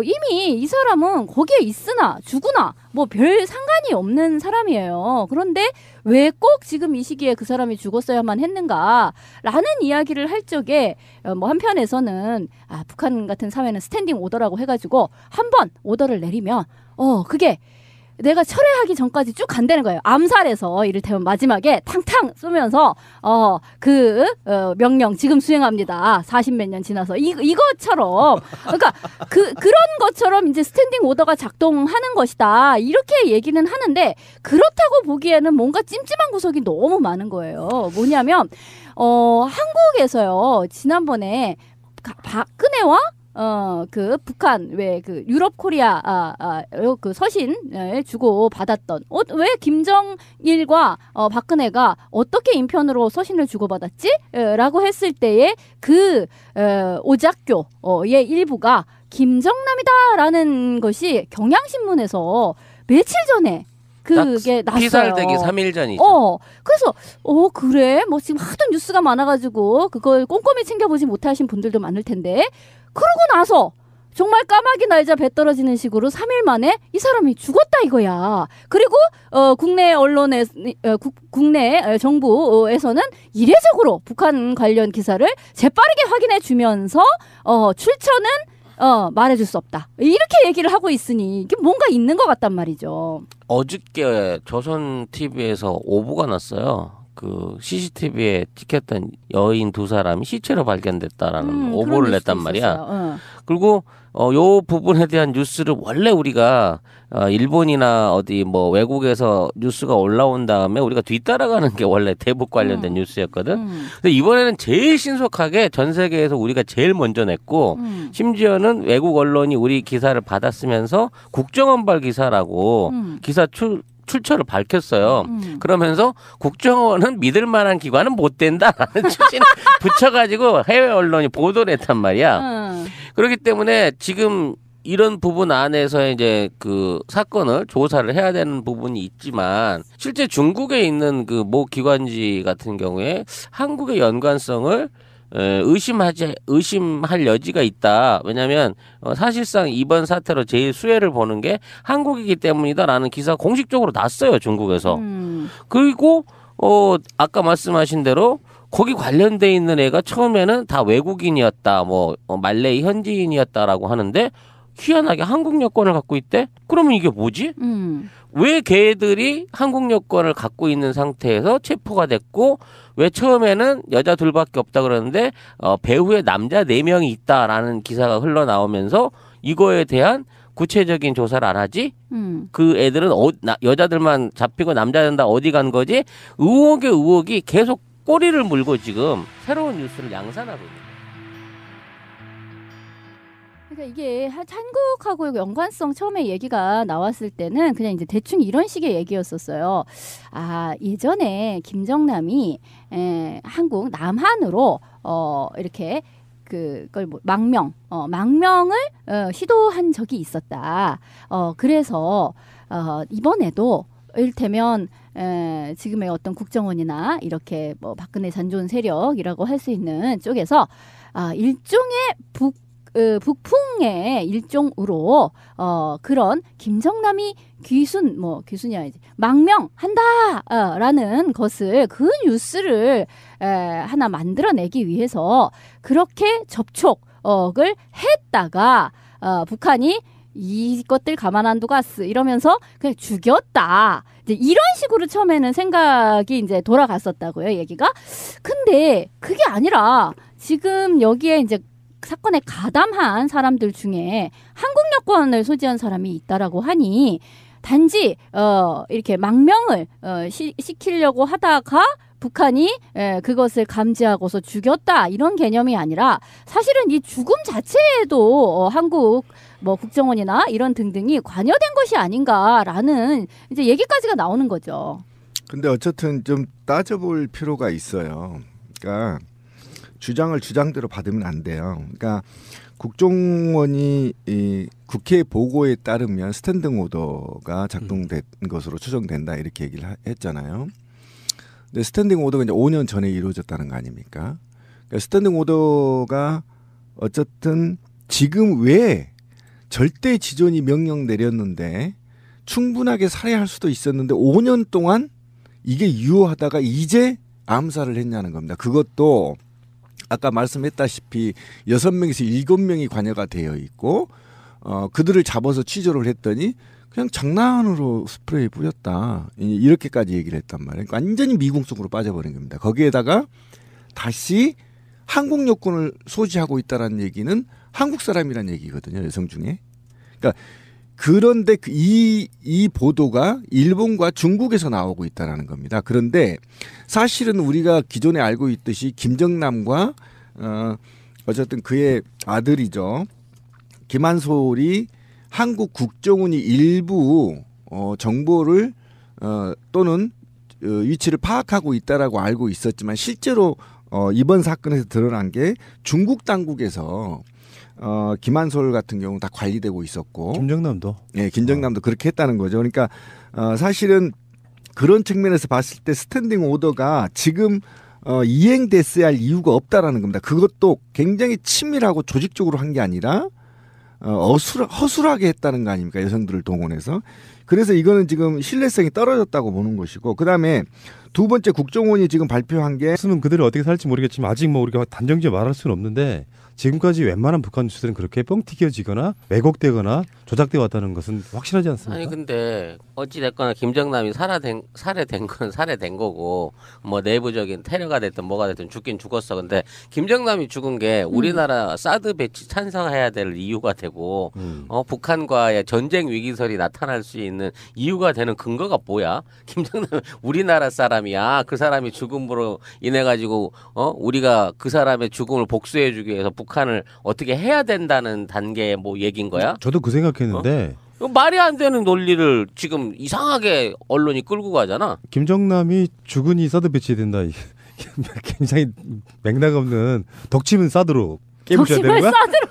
이미 이 사람은 거기에 있으나 죽으나 뭐 별 상관이 없는 사람이에요. 그런데 왜 꼭 지금 이 시기에 그 사람이 죽었어야만 했는가라는 이야기를 할 적에 뭐 한편에서는 북한 같은 사회는 스탠딩 오더라고 해가지고 한번 오더를 내리면 그게 내가 철회하기 전까지 쭉 간다는 거예요. 암살해서 이를테면 마지막에 탕탕 쏘면서 명령 지금 수행합니다. 40몇 년 지나서 이것처럼 그러니까 그런 것처럼 이제 스탠딩 오더가 작동하는 것이다. 이렇게 얘기는 하는데 그렇다고 보기에는 뭔가 찜찜한 구석이 너무 많은 거예요. 뭐냐면 한국 한국에서요 지난번에 박근혜와 그 북한 왜 그 유럽 코리아 그 서신을 주고 받았던 왜 김정일과 박근혜가 어떻게 인편으로 서신을 주고 받았지? 라고 했을 때에 그 오작교의 일부가 김정남이다라는 것이 경향신문에서 며칠 전에 그게 났어요. 피살되기 3일 전이죠. 그래서 그래 뭐 지금 하도 뉴스가 많아가지고 그걸 꼼꼼히 챙겨보지 못하신 분들도 많을 텐데 그러고 나서 정말 까마귀 날자 배 떨어지는 식으로 3일 만에 이 사람이 죽었다 이거야. 그리고 국내 언론에 국내 정부에서는 이례적으로 북한 관련 기사를 재빠르게 확인해 주면서 출처는 말해줄 수 없다. 이렇게 얘기를 하고 있으니 이게 뭔가 있는 것 같단 말이죠. 어저께 조선 TV에서 오보가 났어요. 그 CCTV에 찍혔던 여인 2사람이 시체로 발견됐다라는 오보를 냈단 말이야. 그리고 요 부분에 대한 뉴스를 원래 우리가 일본이나 어디 뭐 외국에서 뉴스가 올라온 다음에 우리가 뒤따라가는 게 원래 대북 관련된 뉴스였거든. 근데 이번에는 제일 신속하게 전 세계에서 우리가 제일 먼저 냈고 심지어는 외국 언론이 우리 기사를 받았으면서 국정원발 기사라고 기사 출처를 밝혔어요. 그러면서 국정원은 믿을 만한 기관은 못 된다라는 취지를 붙여가지고 해외 언론이 보도를 했단 말이야. 그렇기 때문에 지금 이런 부분 안에서 이제 그 사건을 조사를 해야 되는 부분이 있지만 실제 중국에 있는 그 모 기관지 같은 경우에 한국의 연관성을 의심할 여지가 있다. 왜냐하면 사실상 이번 사태로 제일 수혜를 보는 게 한국이기 때문이다라는 기사가 공식적으로 났어요. 중국에서. 그리고 아까 말씀하신 대로 거기 관련돼 있는 애가 처음에는 다 외국인이었다. 말레이 현지인이었다라고 하는데 희한하게 한국 여권을 갖고 있대? 그러면 이게 뭐지? 왜 걔들이 한국 여권을 갖고 있는 상태에서 체포가 됐고 왜 처음에는 여자 둘밖에 없다 그러는데 배후에 남자 4명이 있다라는 기사가 흘러나오면서 이거에 대한 구체적인 조사를 안 하지? 그 애들은 여자들만 잡히고 남자들은 다 어디 간 거지? 의혹이 계속 꼬리를 물고 지금 새로운 뉴스를 양산하고 있는 거예요. 그러니까 이게 한국하고 연관성 처음에 얘기가 나왔을 때는 그냥 이제 대충 이런 식의 얘기였었어요. 예전에 김정남이 한국 남한으로 이렇게 그걸 망명을 시도한 적이 있었다. 그래서 이번에도 이를테면 지금의 어떤 국정원이나 이렇게 박근혜 잔존 세력이라고 할 수 있는 쪽에서 일종의 북풍의 일종으로 그런 김정남이 귀순이 아니지 망명한다라는 것을 그 뉴스를 하나 만들어내기 위해서 그렇게 접촉을 했다가 북한이 이것들 가만 안 두고 갔어 이러면서 그냥 죽였다. 이제 이런 식으로 처음에는 생각이 이제 돌아갔었다고요, 얘기가. 근데 그게 아니라 지금 여기에 이제 사건에 가담한 사람들 중에 한국 여권을 소지한 사람이 있다라고 하니 단지 이렇게 망명을 시키려고 하다가 북한이 그것을 감지하고서 죽였다 이런 개념이 아니라 사실은 이 죽음 자체에도 한국 국정원이나 이런 등등이 관여된 것이 아닌가라는 이제 얘기까지가 나오는 거죠. 근데 어쨌든 좀 따져볼 필요가 있어요. 그러니까 주장을 주장대로 받으면 안 돼요. 그러니까 국정원이 이 국회 보고에 따르면 스탠딩 오더가 작동된 것으로 추정된다 이렇게 얘기를 했잖아요. 근데 스탠딩 오더가 이제 5년 전에 이루어졌다는 거 아닙니까? 그러니까 스탠딩 오더가 어쨌든 지금 왜 절대 지존이 명령 내렸는데 충분하게 살해할 수도 있었는데 5년 동안 이게 유효하다가 이제 암살을 했냐는 겁니다. 그것도 아까 말씀했다시피 6명에서 7명이 관여가 되어 있고 그들을 잡아서 취조를 했더니 그냥 장난으로 스프레이 뿌렸다. 이렇게까지 얘기를 했단 말이에요. 그러니까 완전히 미궁 속으로 빠져버린 겁니다. 거기에다가 다시 한국 여권을 소지하고 있다는 얘기는 한국 사람이라는 얘기거든요. 여성 중에. 그러니까 그런데 이 보도가 일본과 중국에서 나오고 있다라는 겁니다. 그런데 사실은 우리가 기존에 알고 있듯이 김정남과 어쨌든 그의 아들이죠. 김한솔이 한국 국정원이 일부 정보를 또는 위치를 파악하고 있다라고 알고 있었지만 실제로 이번 사건에서 드러난 게 중국 당국에서 김한솔 같은 경우는 다 관리되고 있었고 김정남도 네, 김정남도 그렇게 했다는 거죠. 그러니까 사실은 그런 측면에서 봤을 때 스탠딩 오더가 지금 이행됐어야 할 이유가 없다라는 겁니다. 그것도 굉장히 치밀하고 조직적으로 한 게 아니라 허술하게 했다는 거 아닙니까? 여성들을 동원해서. 그래서 이거는 지금 신뢰성이 떨어졌다고 보는 것이고, 그다음에 두 번째 국정원이 지금 발표한 게 쓰면 그들이 어떻게 살지 모르겠지만 아직 뭐 우리가 단정지어 말할 수는 없는데 지금까지 웬만한 북한 뉴스들은 그렇게 뻥튀겨지거나 왜곡되거나 조작돼 왔다는 것은 확실하지 않습니까? 아니 근데 어찌 됐거나 김정남이 살해된 건 살해된 거고 뭐 내부적인 테러가 됐든 뭐가 됐든 죽긴 죽었어. 근데 김정남이 죽은 게 우리나라 사드 배치 찬성해야 될 이유가 되고 북한과의 전쟁 위기설이 나타날 수 있는 이유가 되는 근거가 뭐야? 김정남 우리나라 사람이야. 그 사람이 죽음으로 인해 가지고 우리가 그 사람의 죽음을 복수해 주기 위해서 북한을 어떻게 해야 된다는 단계의 뭐 얘기인 거야? 저도 그 생각했는데 말이 안 되는 논리를 지금 이상하게 언론이 끌고 가잖아. 김정남이 죽으니 사드 배치된다. 굉장히 맥락 없는 덕침은 사드로 깨부셔야 되는 거야? 사드로.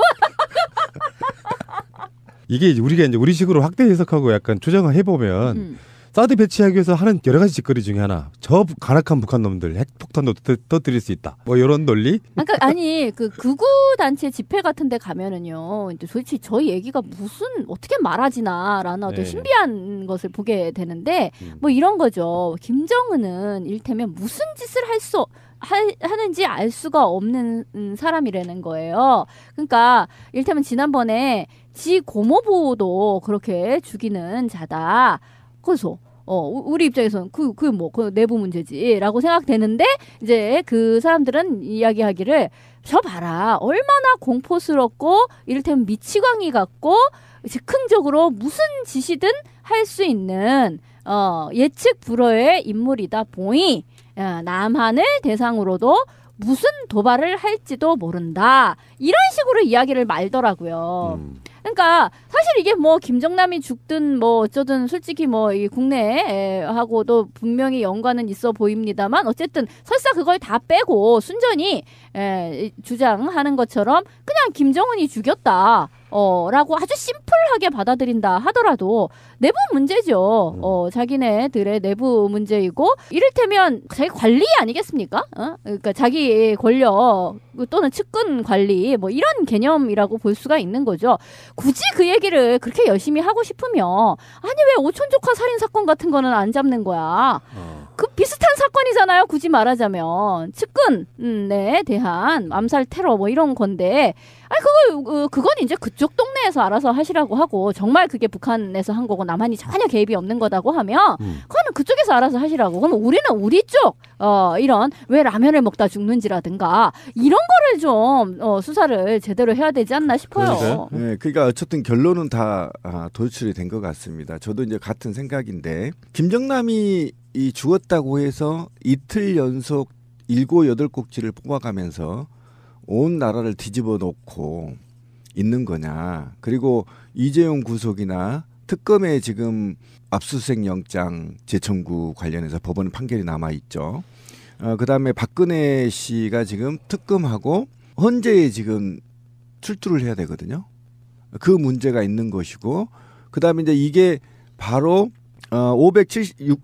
이게 우리가 이제 우리식으로 확대 해석하고 약간 조정을 해보면 사드 배치하기 위해서 하는 여러 가지 짓거리 중에 하나. 저 간악한 북한 놈들 핵폭탄도 터뜨릴 수 있다. 뭐 이런 논리? 그러니까 아니 그 극우 단체 집회 같은데 가면은요. 이제 도대체 저희 얘기가 무슨 어떻게 말하지나라는 어떤 신비한 것을 보게 되는데 뭐 이런 거죠. 김정은은 일테면 무슨 짓을 하는지 알 수가 없는 사람이라는 거예요. 그러니까 일테면 지난번에 지 고모부도 그렇게 죽이는 자다. 그래서 우리 입장에서는 그 내부 문제지라고 생각되는데 이제 그 사람들은 이야기하기를 저 봐라 얼마나 공포스럽고 이를테면 미치광이 같고 즉흥적으로 무슨 짓이든 할 수 있는 예측 불허의 인물이다 보니 남한을 대상으로도 무슨 도발을 할지도 모른다 이런 식으로 이야기를 말더라고요. 그러니까 사실 이게 뭐 김정남이 죽든 뭐 어쩌든 솔직히 뭐 이 국내하고도 분명히 연관은 있어 보입니다만 어쨌든 설사 그걸 다 빼고 순전히 주장하는 것처럼 그냥 김정은이 죽였다. 라고 아주 심플하게 받아들인다 하더라도 내부 문제죠. 자기네들의 내부 문제이고 이를테면 자기 관리 아니겠습니까? 그러니까 자기 권력 또는 측근 관리 뭐 이런 개념이라고 볼 수가 있는 거죠. 굳이 그 얘기를 그렇게 열심히 하고 싶으면 아니 왜 오촌 조카 살인 사건 같은 거는 안 잡는 거야? 그 비슷한 사건이잖아요. 굳이 말하자면 측근에 대한 암살 테러 뭐 이런 건데 아니 그건 이제 그쪽 동네에서 알아서 하시라고 하고 정말 그게 북한에서 한 거고 남한이 전혀 개입이 없는 거다고 하면 그거는 그쪽에서 알아서 하시라고. 그럼 우리는 우리 쪽 이런 왜 라면을 먹다 죽는지라든가 이런 거를 좀 수사를 제대로 해야 되지 않나 싶어요. 네, 그러니까 어쨌든 결론은 다 도출이 된 것 같습니다. 저도 이제 같은 생각인데 김정남이 죽었다고 해서 이틀 연속 7, 8꼭지를 뽑아가면서 온 나라를 뒤집어 놓고 있는 거냐. 그리고 이재용 구속이나 특검에 지금 압수수색 영장 재청구 관련해서 법원 판결이 남아있죠. 그다음에 박근혜 씨가 지금 특검하고 헌재에 지금 출두를 해야 되거든요. 그 문제가 있는 것이고 그다음에 이제 이게 바로 6개월간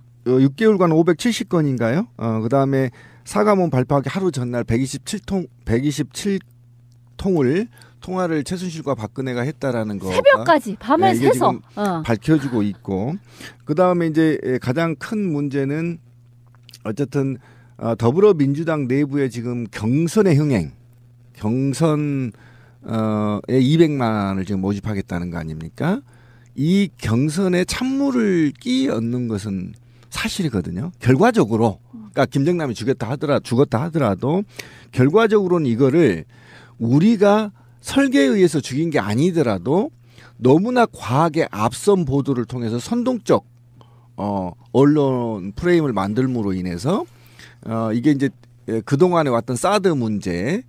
570건인가요? 그다음에 사과문 발표하기 하루 전날 127통을 통화를 최순실과 박근혜가 했다라는 거 새벽까지 밤을 새서 밝혀지고 있고 그다음에 이제 가장 큰 문제는 어쨌든 더불어민주당 내부에 지금 경선의 흥행 경선에 200만을 지금 모집하겠다는 거 아닙니까? 이 경선에 찬물을 끼얹는 것은 사실이거든요. 결과적으로 그러니까 김정남이 죽었다 하더라도 결과적으로는 이거를 우리가 설계에 의해서 죽인 게 아니더라도 너무나 과하게 앞선 보도를 통해서 선동적 언론 프레임을 만들므로 인해서 이게 이제 그동안에 왔던 사드 문제,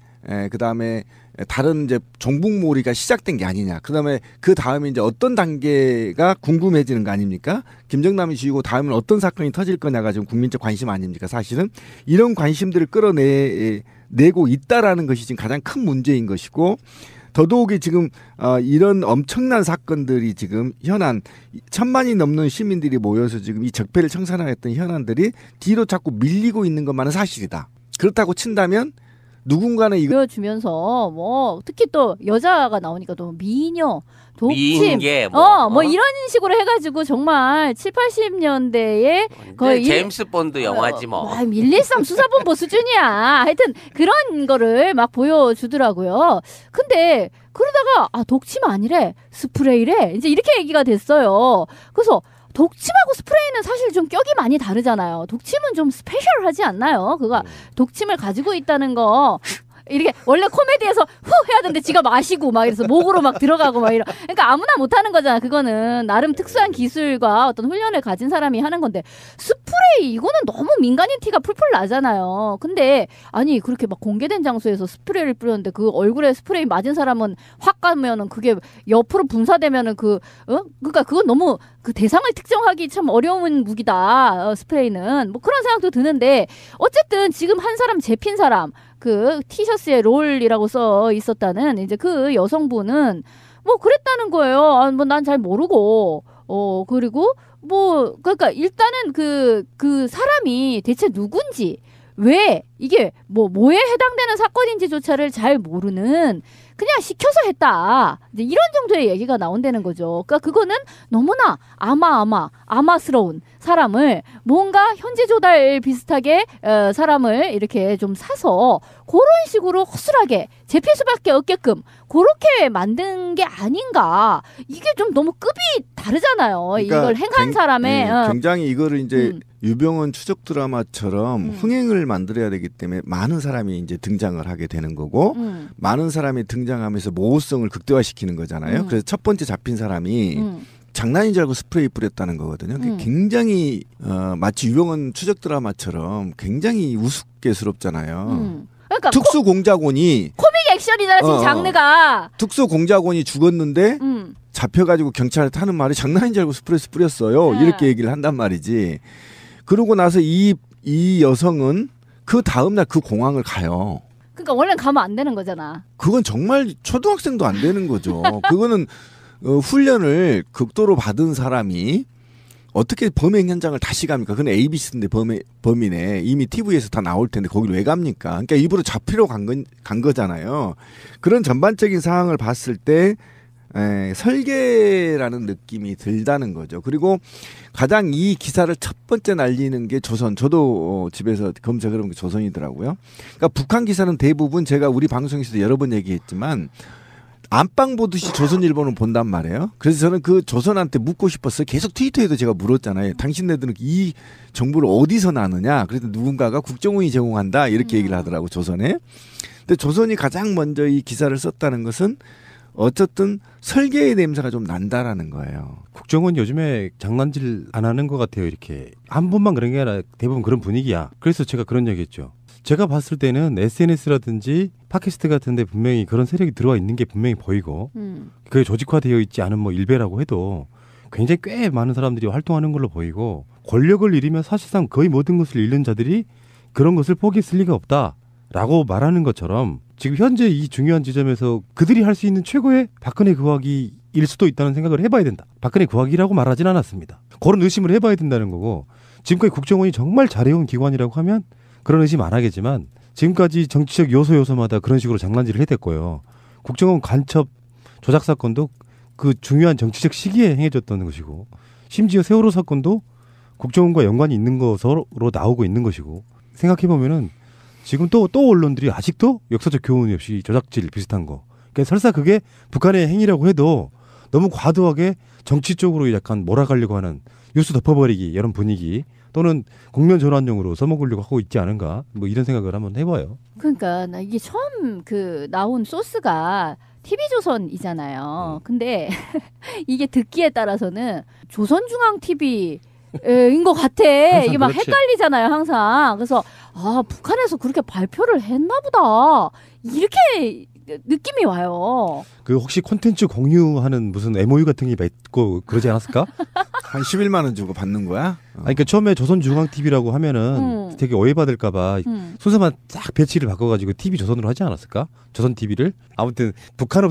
그다음에 다른 이제 종북몰이가 시작된 게 아니냐. 그다음에 그 다음에 이제 어떤 단계가 궁금해지는 거 아닙니까? 김정남이 지고 다음엔 어떤 사건이 터질 거냐가 지금 국민적 관심 아닙니까? 사실은 이런 관심들을 끌어내고 있다라는 것이 지금 가장 큰 문제인 것이고, 더더욱이 지금 이런 엄청난 사건들이 지금 현안 1,000만이 넘는 시민들이 모여서 지금 이 적폐를 청산하겠다는 현안들이 뒤로 자꾸 밀리고 있는 것만은 사실이다. 그렇다고 친다면 누군가는 이거 보여주면서 뭐 특히 또 여자가 나오니까 또 미녀, 독침, 미인계 뭐 이런 식으로 해가지고 정말 7, 80년대에 거의 제임스 본드 영화지 뭐. 113 수사본부 수준이야. 하여튼 그런 거를 막 보여주더라고요. 근데 그러다가 독침 아니래, 스프레이래. 이제 이렇게 얘기가 됐어요. 그래서 독침하고 스프레이는 사실 좀 격이 많이 다르잖아요. 독침은 좀 스페셜하지 않나요? 그거 독침을 가지고 있다는 거 이렇게 원래 코미디에서 후 해야 되는데 지가 마시고 막 이래서 목으로 막 들어가고 막 이런. 그러니까 아무나 못 하는 거잖아. 그거는 나름 특수한 기술과 어떤 훈련을 가진 사람이 하는 건데, 스프레이 이거는 너무 민간인티가 풀풀 나잖아요. 근데 아니 그렇게 막 공개된 장소에서 스프레이를 뿌렸는데 그 얼굴에 스프레이 맞은 사람은 확 가면은 그게 옆으로 분사되면은 그러니까 그건 너무 그 대상을 특정하기 참 어려운 무기다. 스프레이는 뭐 그런 생각도 드는데, 어쨌든 지금 한 사람 잡힌 사람, 그 티셔츠에 롤이라고 써 있었다는 이제 그 여성분은 뭐 그랬다는 거예요. 뭐 난 잘 모르고 그리고 뭐 그러니까 일단은 그 사람이 대체 누군지, 왜 이게 뭐에 해당되는 사건인지조차를 잘 모르는, 그냥 시켜서 했다. 이제 이런 정도의 얘기가 나온다는 거죠. 그러니까 그거는 너무나 아마스러운 사람을 뭔가 현지 조달 비슷하게 사람을 이렇게 좀 사서 그런 식으로 허술하게 잡힐 수밖에 없게끔 그렇게 만든 게 아닌가. 이게 좀 너무 급이 다르잖아요. 그러니까 이걸 행한 사람의 굉장히 이거를 이제 유병헌 추적 드라마처럼 흥행을 만들어야 되기 때문에 많은 사람이 이제 등장을 하게 되는 거고, 많은 사람이 등장하면서 모호성을 극대화시키는 거잖아요. 그래서 첫 번째 잡힌 사람이 장난인 줄 알고 스프레이 뿌렸다는 거거든요. 굉장히 마치 유병헌 추적 드라마처럼 굉장히 우스꽝스럽잖아요. 그러니까 특수공작원이 코믹 액션이잖아 지금 장르가. 특수공작원이 죽었는데 잡혀가지고 경찰한테 하는 말이 장난인 줄 알고 스프레이 뿌렸어요. 이렇게 얘기를 한단 말이지. 그러고 나서 이 여성은 그 다음날 그 공항을 가요. 그러니까 원래 가면 안 되는 거잖아. 그건 정말 초등학생도 안 되는 거죠. 그거는 훈련을 극도로 받은 사람이 어떻게 범행 현장을 다시 갑니까? 그건 ABC인데 범인에 이미 TV에서 다 나올 텐데 거기를 왜 갑니까? 그러니까 일부러 잡히러 간 거잖아요. 그런 전반적인 상황을 봤을 때 설계라는 느낌이 들다는 거죠. 그리고 가장 이 기사를 첫 번째 날리는 게 조선. 저도 집에서 검색을 해본 게 조선이더라고요. 그러니까 북한 기사는 대부분 제가 우리 방송에서도 여러 번 얘기했지만 안방 보듯이 조선일보는 본단 말이에요. 그래서 저는 그 조선한테 묻고 싶었어요. 계속 트위터에도 제가 물었잖아요. 당신네들은 이 정보를 어디서 나느냐. 그래서 누군가가 국정원이 제공한다 이렇게 얘기를 하더라고, 조선에. 근데 조선이 가장 먼저 이 기사를 썼다는 것은 어쨌든 설계의 냄새가 좀 난다라는 거예요. 국정원 요즘에 장난질 안 하는 것 같아요. 이렇게 한 번만 그런 게 아니라 대부분 그런 분위기야. 그래서 제가 그런 얘기했죠. 제가 봤을 때는 SNS라든지 팟캐스트 같은데 분명히 그런 세력이 들어와 있는 게 분명히 보이고 그게 조직화되어 있지 않은 뭐 일베라고 해도 굉장히 꽤 많은 사람들이 활동하는 걸로 보이고, 권력을 잃으면 사실상 거의 모든 것을 잃는 자들이 그런 것을 포기했을 리가 없다라고 말하는 것처럼 지금 현재 이 중요한 지점에서 그들이 할 수 있는 최고의 박근혜 구하기일 수도 있다는 생각을 해봐야 된다. 박근혜 구하기라고 말하진 않았습니다. 그런 의심을 해봐야 된다는 거고, 지금까지 국정원이 정말 잘해온 기관이라고 하면 그런 의심 안 하겠지만 지금까지 정치적 요소마다 그런 식으로 장난질을 해댔고요. 국정원 간첩 조작 사건도 그 중요한 정치적 시기에 행해졌던 것이고, 심지어 세월호 사건도 국정원과 연관이 있는 것으로 나오고 있는 것이고, 생각해보면은 지금 또 언론들이 아직도 역사적 교훈이 없이 조작질 비슷한 거. 그러니까 설사 그게 북한의 행위라고 해도 너무 과도하게 정치 쪽으로 약간 몰아가려고 하는 뉴스 덮어버리기 이런 분위기 또는 국면 전환용으로 써먹으려고 하고 있지 않은가 뭐 이런 생각을 한번 해봐요. 그러니까 나 이게 처음 그 나온 소스가 TV조선이잖아요. 근데 이게 듣기에 따라서는 조선중앙TV 인 것 같아. 이게 막 그렇지. 헷갈리잖아요, 항상. 그래서 아 북한에서 그렇게 발표를 했나 보다. 이렇게 느낌이 와요. 그 혹시 콘텐츠 공유하는 무슨 MOU 같은 게 맺고 그러지 않았을까? 한 11만 원 주고 받는 거야? 아니, 그러니까 처음에 조선중앙TV라고 하면은 되게 오해받을까봐 순서만 딱 배치를 바꿔가지고 TV 조선으로 하지 않았을까? 조선 TV를 아무튼 북한은